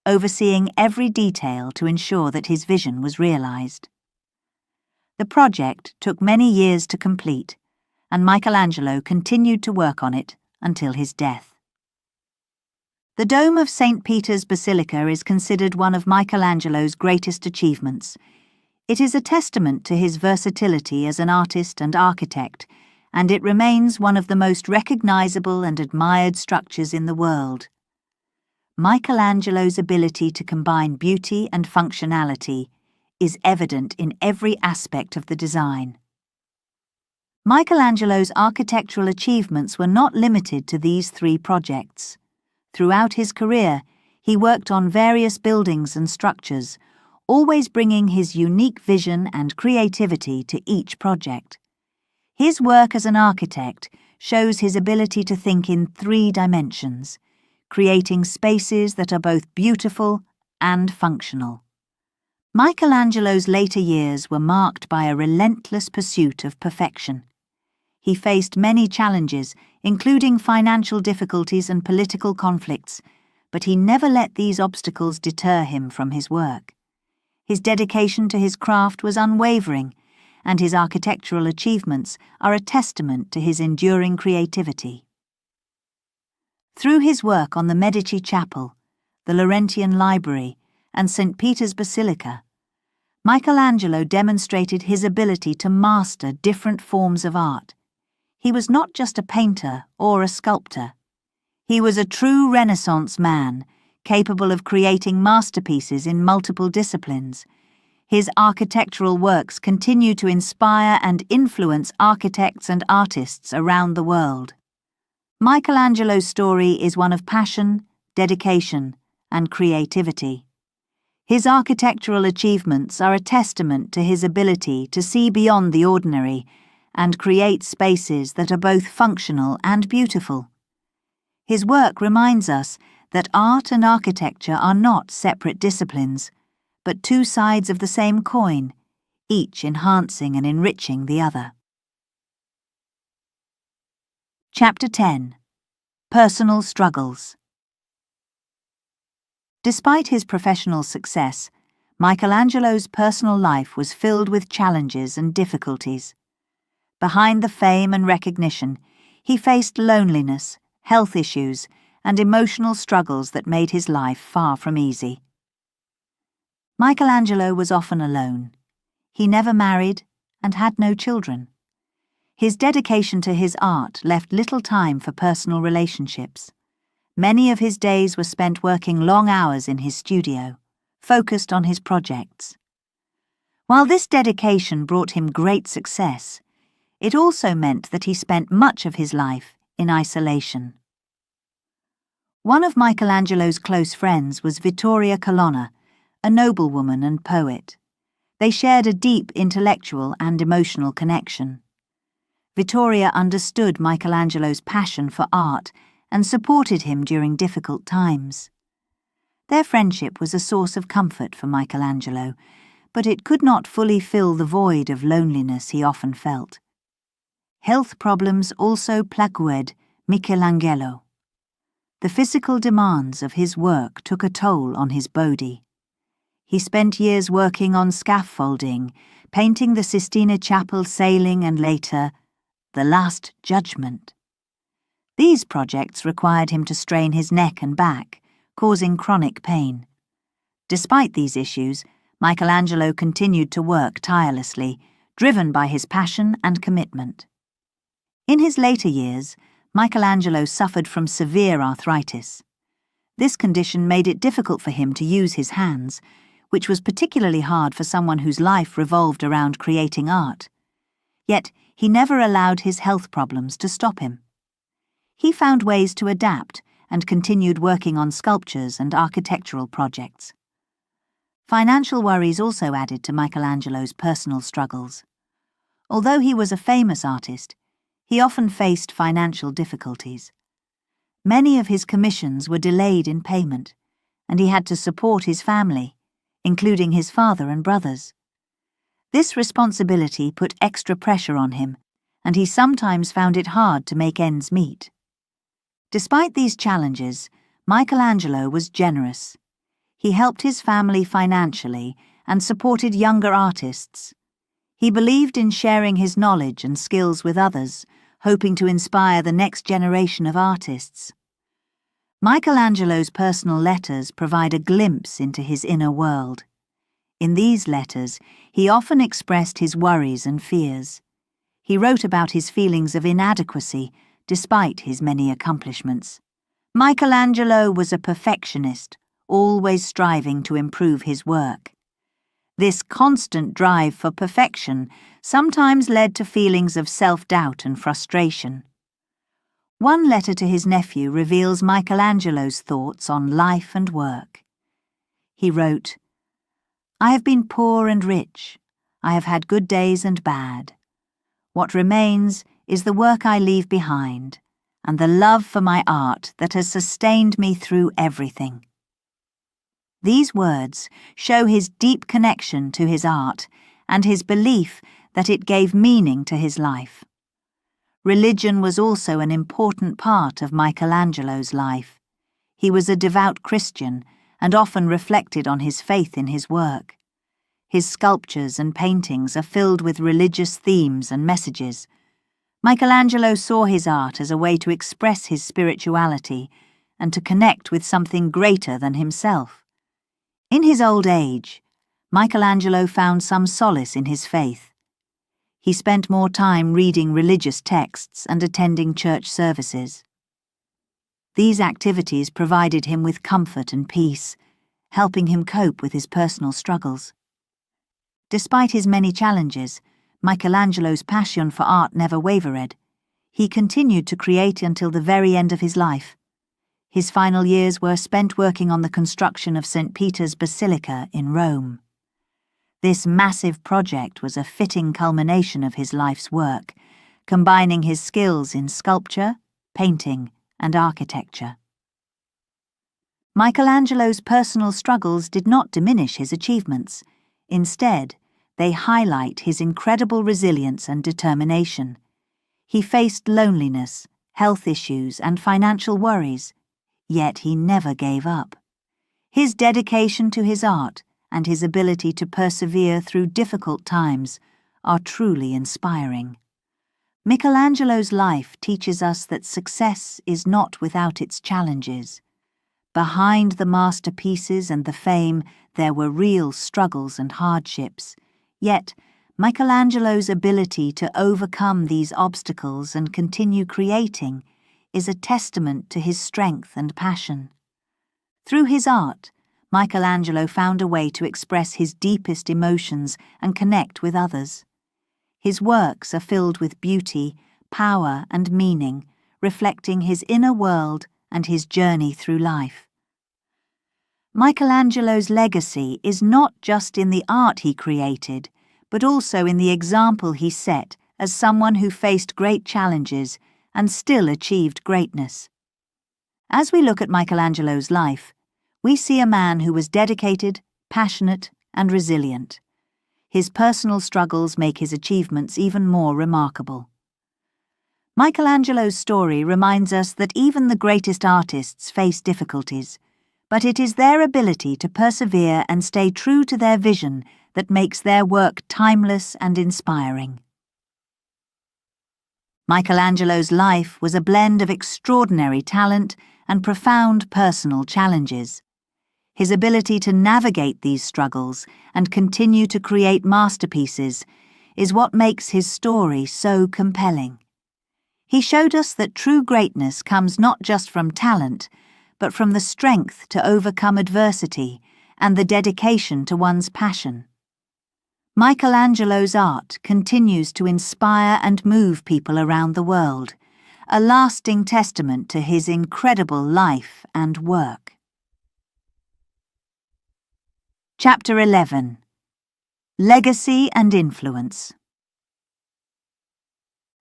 overseeing every detail to ensure that his vision was realized. The project took many years to complete, and Michelangelo continued to work on it until his death. The dome of St. Peter's Basilica is considered one of Michelangelo's greatest achievements. It is a testament to his versatility as an artist and architect, and it remains one of the most recognizable and admired structures in the world. Michelangelo's ability to combine beauty and functionality is evident in every aspect of the design. Michelangelo's architectural achievements were not limited to these three projects. Throughout his career, he worked on various buildings and structures, always bringing his unique vision and creativity to each project. His work as an architect shows his ability to think in 3 dimensions, creating spaces that are both beautiful and functional. Michelangelo's later years were marked by a relentless pursuit of perfection. He faced many challenges, including financial difficulties and political conflicts, but he never let these obstacles deter him from his work. His dedication to his craft was unwavering, and his architectural achievements are a testament to his enduring creativity. Through his work on the Medici Chapel, the Laurentian Library, and St. Peter's Basilica, Michelangelo demonstrated his ability to master different forms of art. He was not just a painter or a sculptor. He was a true Renaissance man, capable of creating masterpieces in multiple disciplines. His architectural works continue to inspire and influence architects and artists around the world. Michelangelo's story is one of passion, dedication, and creativity. His architectural achievements are a testament to his ability to see beyond the ordinary and create spaces that are both functional and beautiful. His work reminds us that art and architecture are not separate disciplines, but 2 sides of the same coin, each enhancing and enriching the other. Chapter 10. Personal Struggles. Despite his professional success, Michelangelo's personal life was filled with challenges and difficulties. Behind the fame and recognition, he faced loneliness, health issues, and emotional struggles that made his life far from easy. Michelangelo was often alone. He never married and had no children. His dedication to his art left little time for personal relationships. Many of his days were spent working long hours in his studio, focused on his projects. While this dedication brought him great success, it also meant that he spent much of his life in isolation. One of Michelangelo's close friends was Vittoria Colonna, a noblewoman and poet. They shared a deep intellectual and emotional connection. Vittoria understood Michelangelo's passion for art and supported him during difficult times. Their friendship was a source of comfort for Michelangelo, but it could not fully fill the void of loneliness he often felt. Health problems also plagued Michelangelo. The physical demands of his work took a toll on his body. He spent years working on scaffolding, painting the Sistine Chapel ceiling and later, the Last Judgment. These projects required him to strain his neck and back, causing chronic pain. Despite these issues, Michelangelo continued to work tirelessly, driven by his passion and commitment. In his later years, Michelangelo suffered from severe arthritis. This condition made it difficult for him to use his hands, which was particularly hard for someone whose life revolved around creating art. Yet, he never allowed his health problems to stop him. He found ways to adapt and continued working on sculptures and architectural projects. Financial worries also added to Michelangelo's personal struggles. Although he was a famous artist, he often faced financial difficulties. Many of his commissions were delayed in payment, and he had to support his family, including his father and brothers. This responsibility put extra pressure on him, and he sometimes found it hard to make ends meet. Despite these challenges, Michelangelo was generous. He helped his family financially and supported younger artists. He believed in sharing his knowledge and skills with others, hoping to inspire the next generation of artists. Michelangelo's personal letters provide a glimpse into his inner world. In these letters, he often expressed his worries and fears. He wrote about his feelings of inadequacy, despite his many accomplishments. Michelangelo was a perfectionist, always striving to improve his work. This constant drive for perfection sometimes led to feelings of self-doubt and frustration. One letter to his nephew reveals Michelangelo's thoughts on life and work. He wrote, "I have been poor and rich. I have had good days and bad. What remains is the work I leave behind, and the love for my art that has sustained me through everything." These words show his deep connection to his art and his belief that it gave meaning to his life. Religion was also an important part of Michelangelo's life. He was a devout Christian and often reflected on his faith in his work. His sculptures and paintings are filled with religious themes and messages. Michelangelo saw his art as a way to express his spirituality and to connect with something greater than himself. In his old age, Michelangelo found some solace in his faith. He spent more time reading religious texts and attending church services. These activities provided him with comfort and peace, helping him cope with his personal struggles. Despite his many challenges, Michelangelo's passion for art never wavered. He continued to create until the very end of his life. His final years were spent working on the construction of St. Peter's Basilica in Rome. This massive project was a fitting culmination of his life's work, combining his skills in sculpture, painting, and architecture. Michelangelo's personal struggles did not diminish his achievements. Instead, they highlight his incredible resilience and determination. He faced loneliness, health issues, and financial worries, yet he never gave up. His dedication to his art and his ability to persevere through difficult times are truly inspiring. Michelangelo's life teaches us that success is not without its challenges. Behind the masterpieces and the fame, there were real struggles and hardships. Yet, Michelangelo's ability to overcome these obstacles and continue creating is a testament to his strength and passion. Through his art, Michelangelo found a way to express his deepest emotions and connect with others. His works are filled with beauty, power, and meaning, reflecting his inner world and his journey through life. Michelangelo's legacy is not just in the art he created, but also in the example he set as someone who faced great challenges and still achieved greatness. As we look at Michelangelo's life, we see a man who was dedicated, passionate, and resilient. His personal struggles make his achievements even more remarkable. Michelangelo's story reminds us that even the greatest artists face difficulties, but it is their ability to persevere and stay true to their vision that makes their work timeless and inspiring. Michelangelo's life was a blend of extraordinary talent and profound personal challenges. His ability to navigate these struggles and continue to create masterpieces is what makes his story so compelling. He showed us that true greatness comes not just from talent, but from the strength to overcome adversity and the dedication to one's passion. Michelangelo's art continues to inspire and move people around the world, a lasting testament to his incredible life and work. Chapter 11. Legacy and Influence.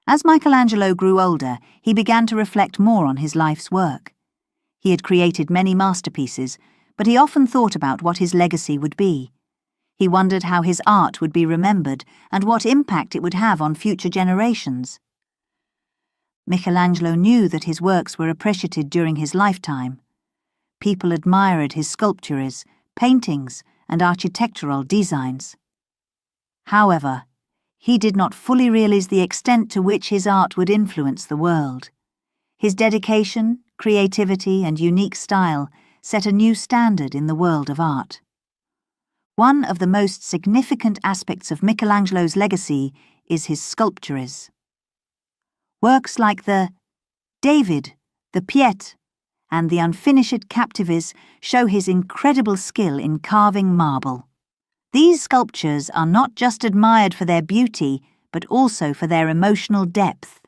As Michelangelo grew older, he began to reflect more on his life's work. He had created many masterpieces, but he often thought about what his legacy would be. He wondered how his art would be remembered and what impact it would have on future generations. Michelangelo knew that his works were appreciated during his lifetime. People admired his sculptures, paintings, and architectural designs. However, he did not fully realize the extent to which his art would influence the world. His dedication, creativity, and unique style set a new standard in the world of art. One of the most significant aspects of Michelangelo's legacy is his sculptures. Works like the David, the Pietar, and the Unfinished Captives show his incredible skill in carving marble. These sculptures are not just admired for their beauty, but also for their emotional depth.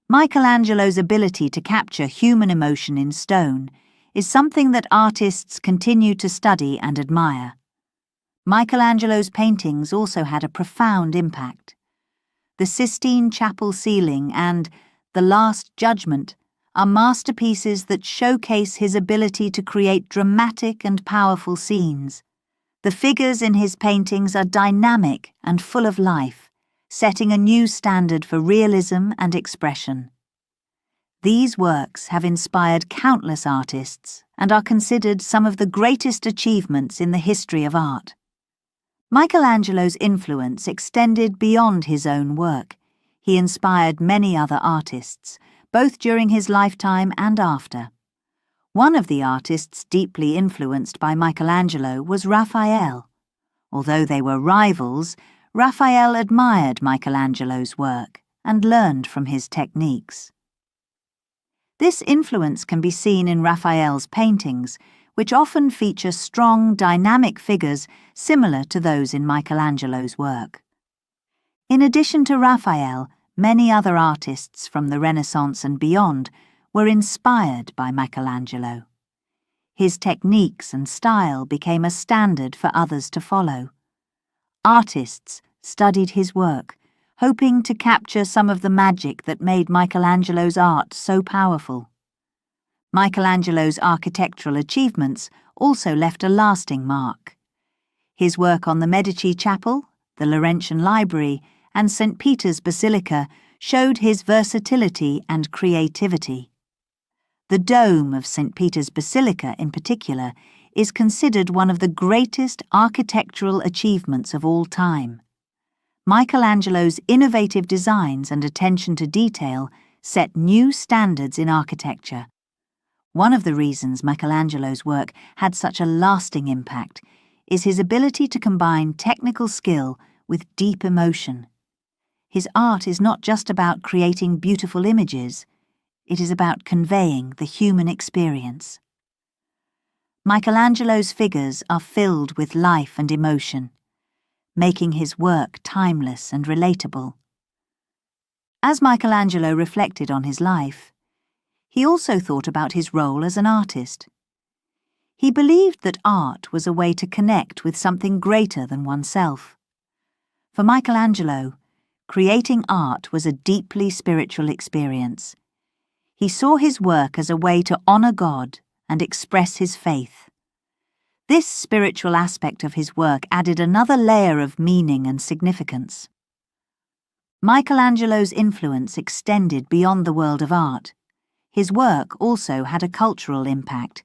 Michelangelo's ability to capture human emotion in stone is something that artists continue to study and admire. Michelangelo's paintings also had a profound impact. The Sistine Chapel ceiling and The Last Judgment are masterpieces that showcase his ability to create dramatic and powerful scenes. The figures in his paintings are dynamic and full of life, setting a new standard for realism and expression. These works have inspired countless artists and are considered some of the greatest achievements in the history of art. Michelangelo's influence extended beyond his own work. He inspired many other artists, both during his lifetime and after. One of the artists deeply influenced by Michelangelo was Raphael. Although they were rivals, Raphael admired Michelangelo's work and learned from his techniques. This influence can be seen in Raphael's paintings, which often feature strong, dynamic figures similar to those in Michelangelo's work. In addition to Raphael, many other artists from the Renaissance and beyond were inspired by Michelangelo. His techniques and style became a standard for others to follow. Artists studied his work, hoping to capture some of the magic that made Michelangelo's art so powerful. Michelangelo's architectural achievements also left a lasting mark. His work on the Medici Chapel, the Laurentian Library, and St. Peter's Basilica showed his versatility and creativity. The dome of St. Peter's Basilica, in particular, is considered one of the greatest architectural achievements of all time. Michelangelo's innovative designs and attention to detail set new standards in architecture. One of the reasons Michelangelo's work had such a lasting impact is his ability to combine technical skill with deep emotion. His art is not just about creating beautiful images, it is about conveying the human experience. Michelangelo's figures are filled with life and emotion, making his work timeless and relatable. As Michelangelo reflected on his life, he also thought about his role as an artist. He believed that art was a way to connect with something greater than oneself. For Michelangelo, creating art was a deeply spiritual experience. He saw his work as a way to honor God and express his faith. This spiritual aspect of his work added another layer of meaning and significance. Michelangelo's influence extended beyond the world of art. His work also had a cultural impact,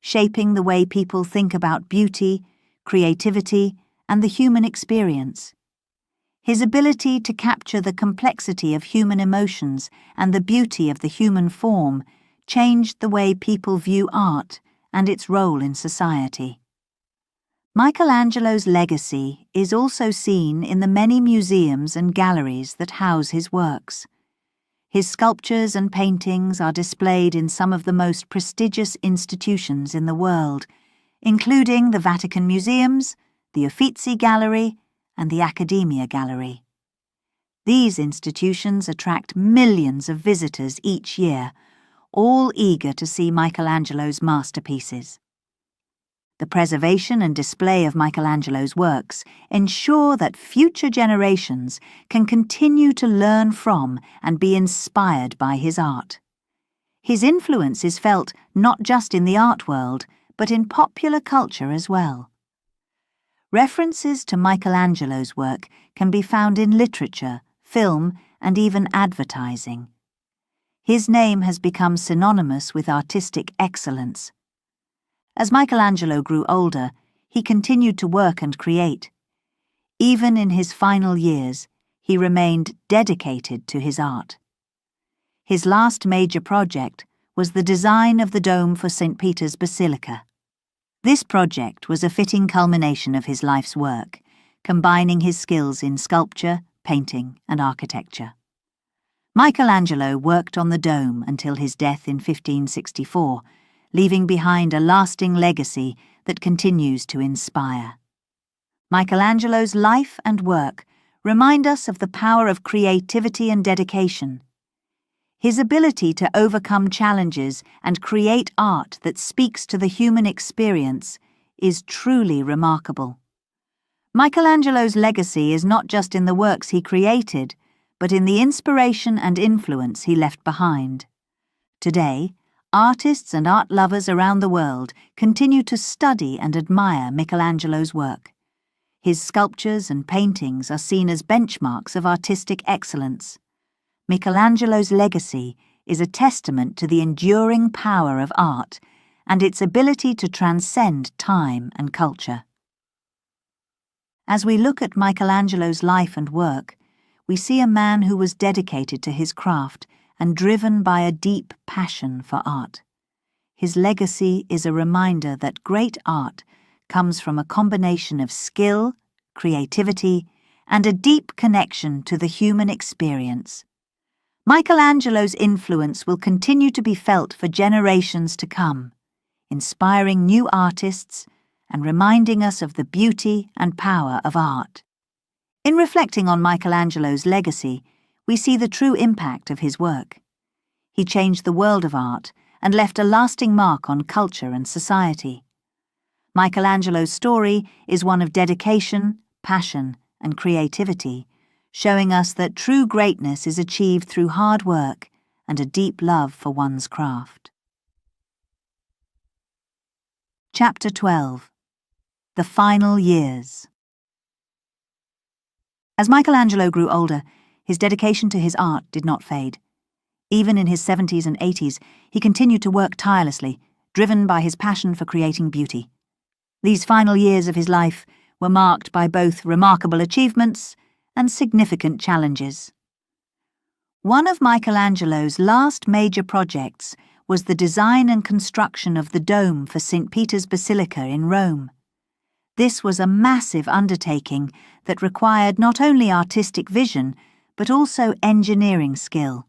shaping the way people think about beauty, creativity, and the human experience. His ability to capture the complexity of human emotions and the beauty of the human form changed the way people view art and its role in society. Michelangelo's legacy is also seen in the many museums and galleries that house his works. His sculptures and paintings are displayed in some of the most prestigious institutions in the world, including the Vatican Museums, the Uffizi Gallery, and the Accademia Gallery. These institutions attract millions of visitors each year, all eager to see Michelangelo's masterpieces. The preservation and display of Michelangelo's works ensure that future generations can continue to learn from and be inspired by his art. His influence is felt not just in the art world, but in popular culture as well. References to Michelangelo's work can be found in literature, film, and even advertising. His name has become synonymous with artistic excellence. As Michelangelo grew older, he continued to work and create. Even in his final years, he remained dedicated to his art. His last major project was the design of the dome for St. Peter's Basilica. This project was a fitting culmination of his life's work, combining his skills in sculpture, painting, and architecture. Michelangelo worked on the dome until his death in 1564, leaving behind a lasting legacy that continues to inspire. Michelangelo's life and work remind us of the power of creativity and dedication. His ability to overcome challenges and create art that speaks to the human experience is truly remarkable. Michelangelo's legacy is not just in the works he created, but in the inspiration and influence he left behind. Today, artists and art lovers around the world continue to study and admire Michelangelo's work. His sculptures and paintings are seen as benchmarks of artistic excellence. Michelangelo's legacy is a testament to the enduring power of art and its ability to transcend time and culture. As we look at Michelangelo's life and work, we see a man who was dedicated to his craft and driven by a deep passion for art. His legacy is a reminder that great art comes from a combination of skill, creativity, and a deep connection to the human experience. Michelangelo's influence will continue to be felt for generations to come, inspiring new artists and reminding us of the beauty and power of art. In reflecting on Michelangelo's legacy, we see the true impact of his work. He changed the world of art and left a lasting mark on culture and society. Michelangelo's story is one of dedication, passion, and creativity, showing us that true greatness is achieved through hard work and a deep love for one's craft. Chapter 12. The Final Years. As Michelangelo grew older, his dedication to his art did not fade. Even in his 70s and 80s, he continued to work tirelessly, driven by his passion for creating beauty. These final years of his life were marked by both remarkable achievements and significant challenges. One of Michelangelo's last major projects was the design and construction of the dome for St. Peter's Basilica in Rome. This was a massive undertaking that required not only artistic vision, but also engineering skill.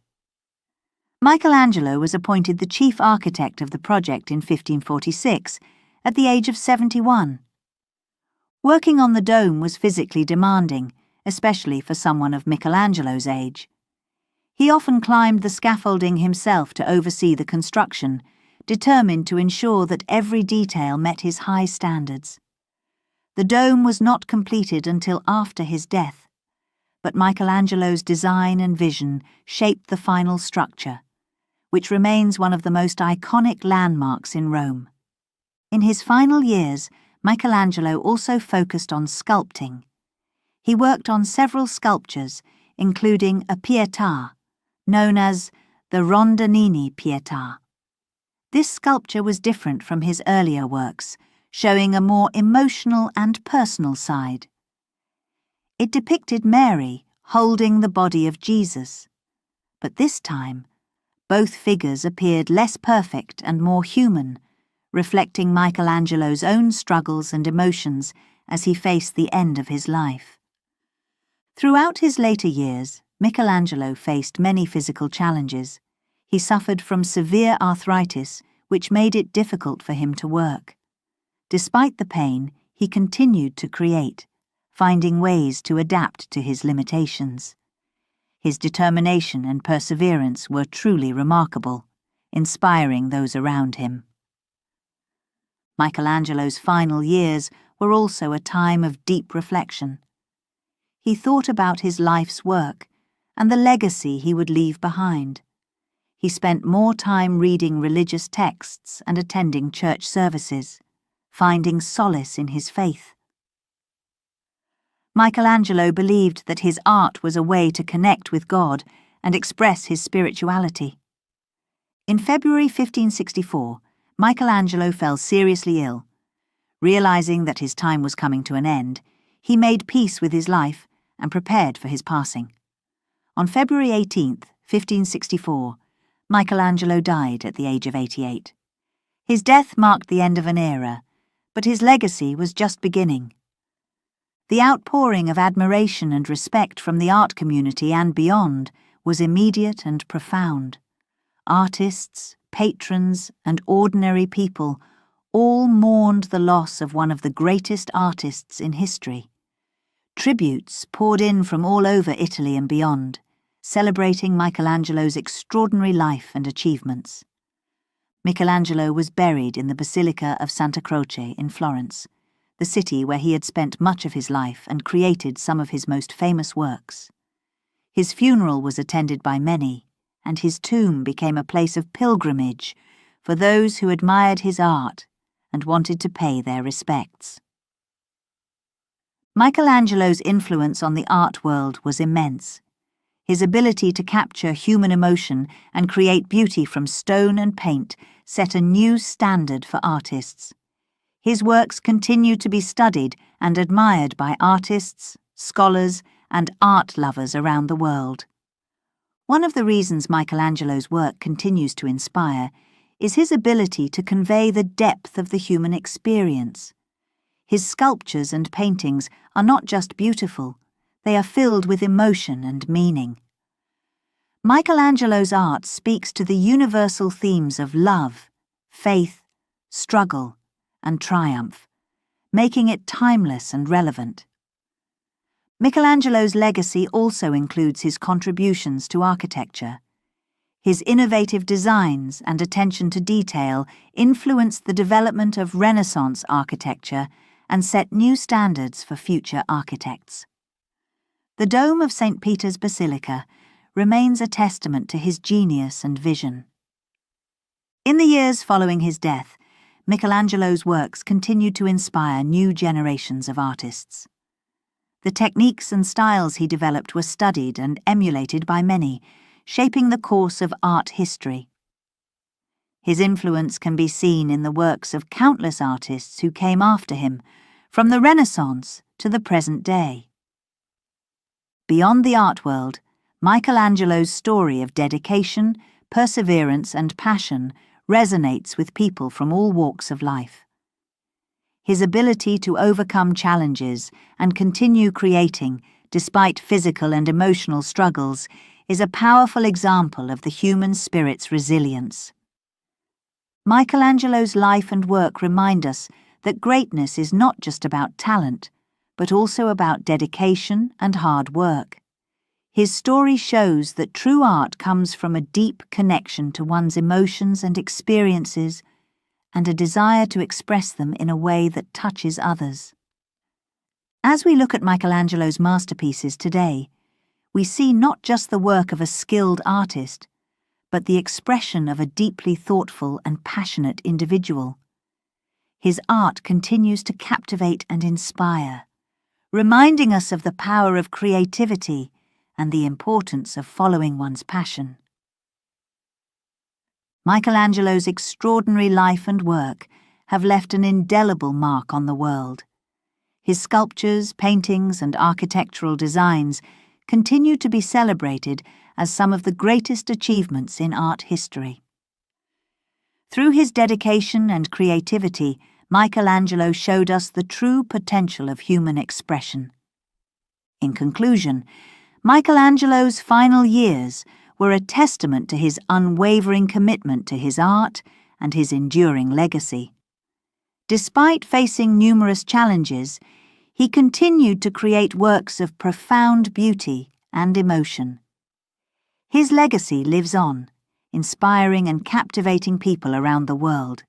Michelangelo was appointed the chief architect of the project in 1546, at the age of 71. Working on the dome was physically demanding, especially for someone of Michelangelo's age. He often climbed the scaffolding himself to oversee the construction, determined to ensure that every detail met his high standards. The dome was not completed until after his death, but Michelangelo's design and vision shaped the final structure, which remains one of the most iconic landmarks in Rome. In his final years, Michelangelo also focused on sculpting. He worked on several sculptures, including a Pietar, known as the Rondanini Pietar. This sculpture was different from his earlier works, showing a more emotional and personal side. It depicted Mary holding the body of Jesus, but this time, both figures appeared less perfect and more human, reflecting Michelangelo's own struggles and emotions as he faced the end of his life. Throughout his later years, Michelangelo faced many physical challenges. He suffered from severe arthritis, which made it difficult for him to work. Despite the pain, he continued to create, finding ways to adapt to his limitations. His determination and perseverance were truly remarkable, inspiring those around him. Michelangelo's final years were also a time of deep reflection. He thought about his life's work and the legacy he would leave behind. He spent more time reading religious texts and attending church services, finding solace in his faith. Michelangelo believed that his art was a way to connect with God and express his spirituality. In February 1564, Michelangelo fell seriously ill. Realizing that his time was coming to an end, he made peace with his life and prepared for his passing. On February 18, 1564, Michelangelo died at the age of 88. His death marked the end of an era, but his legacy was just beginning. The outpouring of admiration and respect from the art community and beyond was immediate and profound. Artists, patrons, and ordinary people all mourned the loss of one of the greatest artists in history. Tributes poured in from all over Italy and beyond, celebrating Michelangelo's extraordinary life and achievements. Michelangelo was buried in the Basilica of Santa Croce in Florence, the city where he had spent much of his life and created some of his most famous works. His funeral was attended by many, and his tomb became a place of pilgrimage for those who admired his art and wanted to pay their respects. Michelangelo's influence on the art world was immense. His ability to capture human emotion and create beauty from stone and paint set a new standard for artists. His works continue to be studied and admired by artists, scholars, and art lovers around the world. One of the reasons Michelangelo's work continues to inspire is his ability to convey the depth of the human experience. His sculptures and paintings are not just beautiful, they are filled with emotion and meaning. Michelangelo's art speaks to the universal themes of love, faith, struggle, and triumph, making it timeless and relevant. Michelangelo's legacy also includes his contributions to architecture. His innovative designs and attention to detail influenced the development of Renaissance architecture and set new standards for future architects. The dome of St. Peter's Basilica remains a testament to his genius and vision. In the years following his death, Michelangelo's works continued to inspire new generations of artists. The techniques and styles he developed were studied and emulated by many, shaping the course of art history. His influence can be seen in the works of countless artists who came after him, from the Renaissance to the present day. Beyond the art world, Michelangelo's story of dedication, perseverance, and passion resonates with people from all walks of life. His ability to overcome challenges and continue creating, despite physical and emotional struggles, is a powerful example of the human spirit's resilience. Michelangelo's life and work remind us that greatness is not just about talent, but also about dedication and hard work. His story shows that true art comes from a deep connection to one's emotions and experiences and a desire to express them in a way that touches others. As we look at Michelangelo's masterpieces today, we see not just the work of a skilled artist, but the expression of a deeply thoughtful and passionate individual. His art continues to captivate and inspire, reminding us of the power of creativity and the importance of following one's passion. Michelangelo's extraordinary life and work have left an indelible mark on the world. His sculptures, paintings, and architectural designs continue to be celebrated as some of the greatest achievements in art history. Through his dedication and creativity, Michelangelo showed us the true potential of human expression. In conclusion, Michelangelo's final years were a testament to his unwavering commitment to his art and his enduring legacy. Despite facing numerous challenges, he continued to create works of profound beauty and emotion. His legacy lives on, inspiring and captivating people around the world,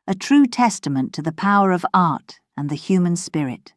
a true testament to the power of art and the human spirit.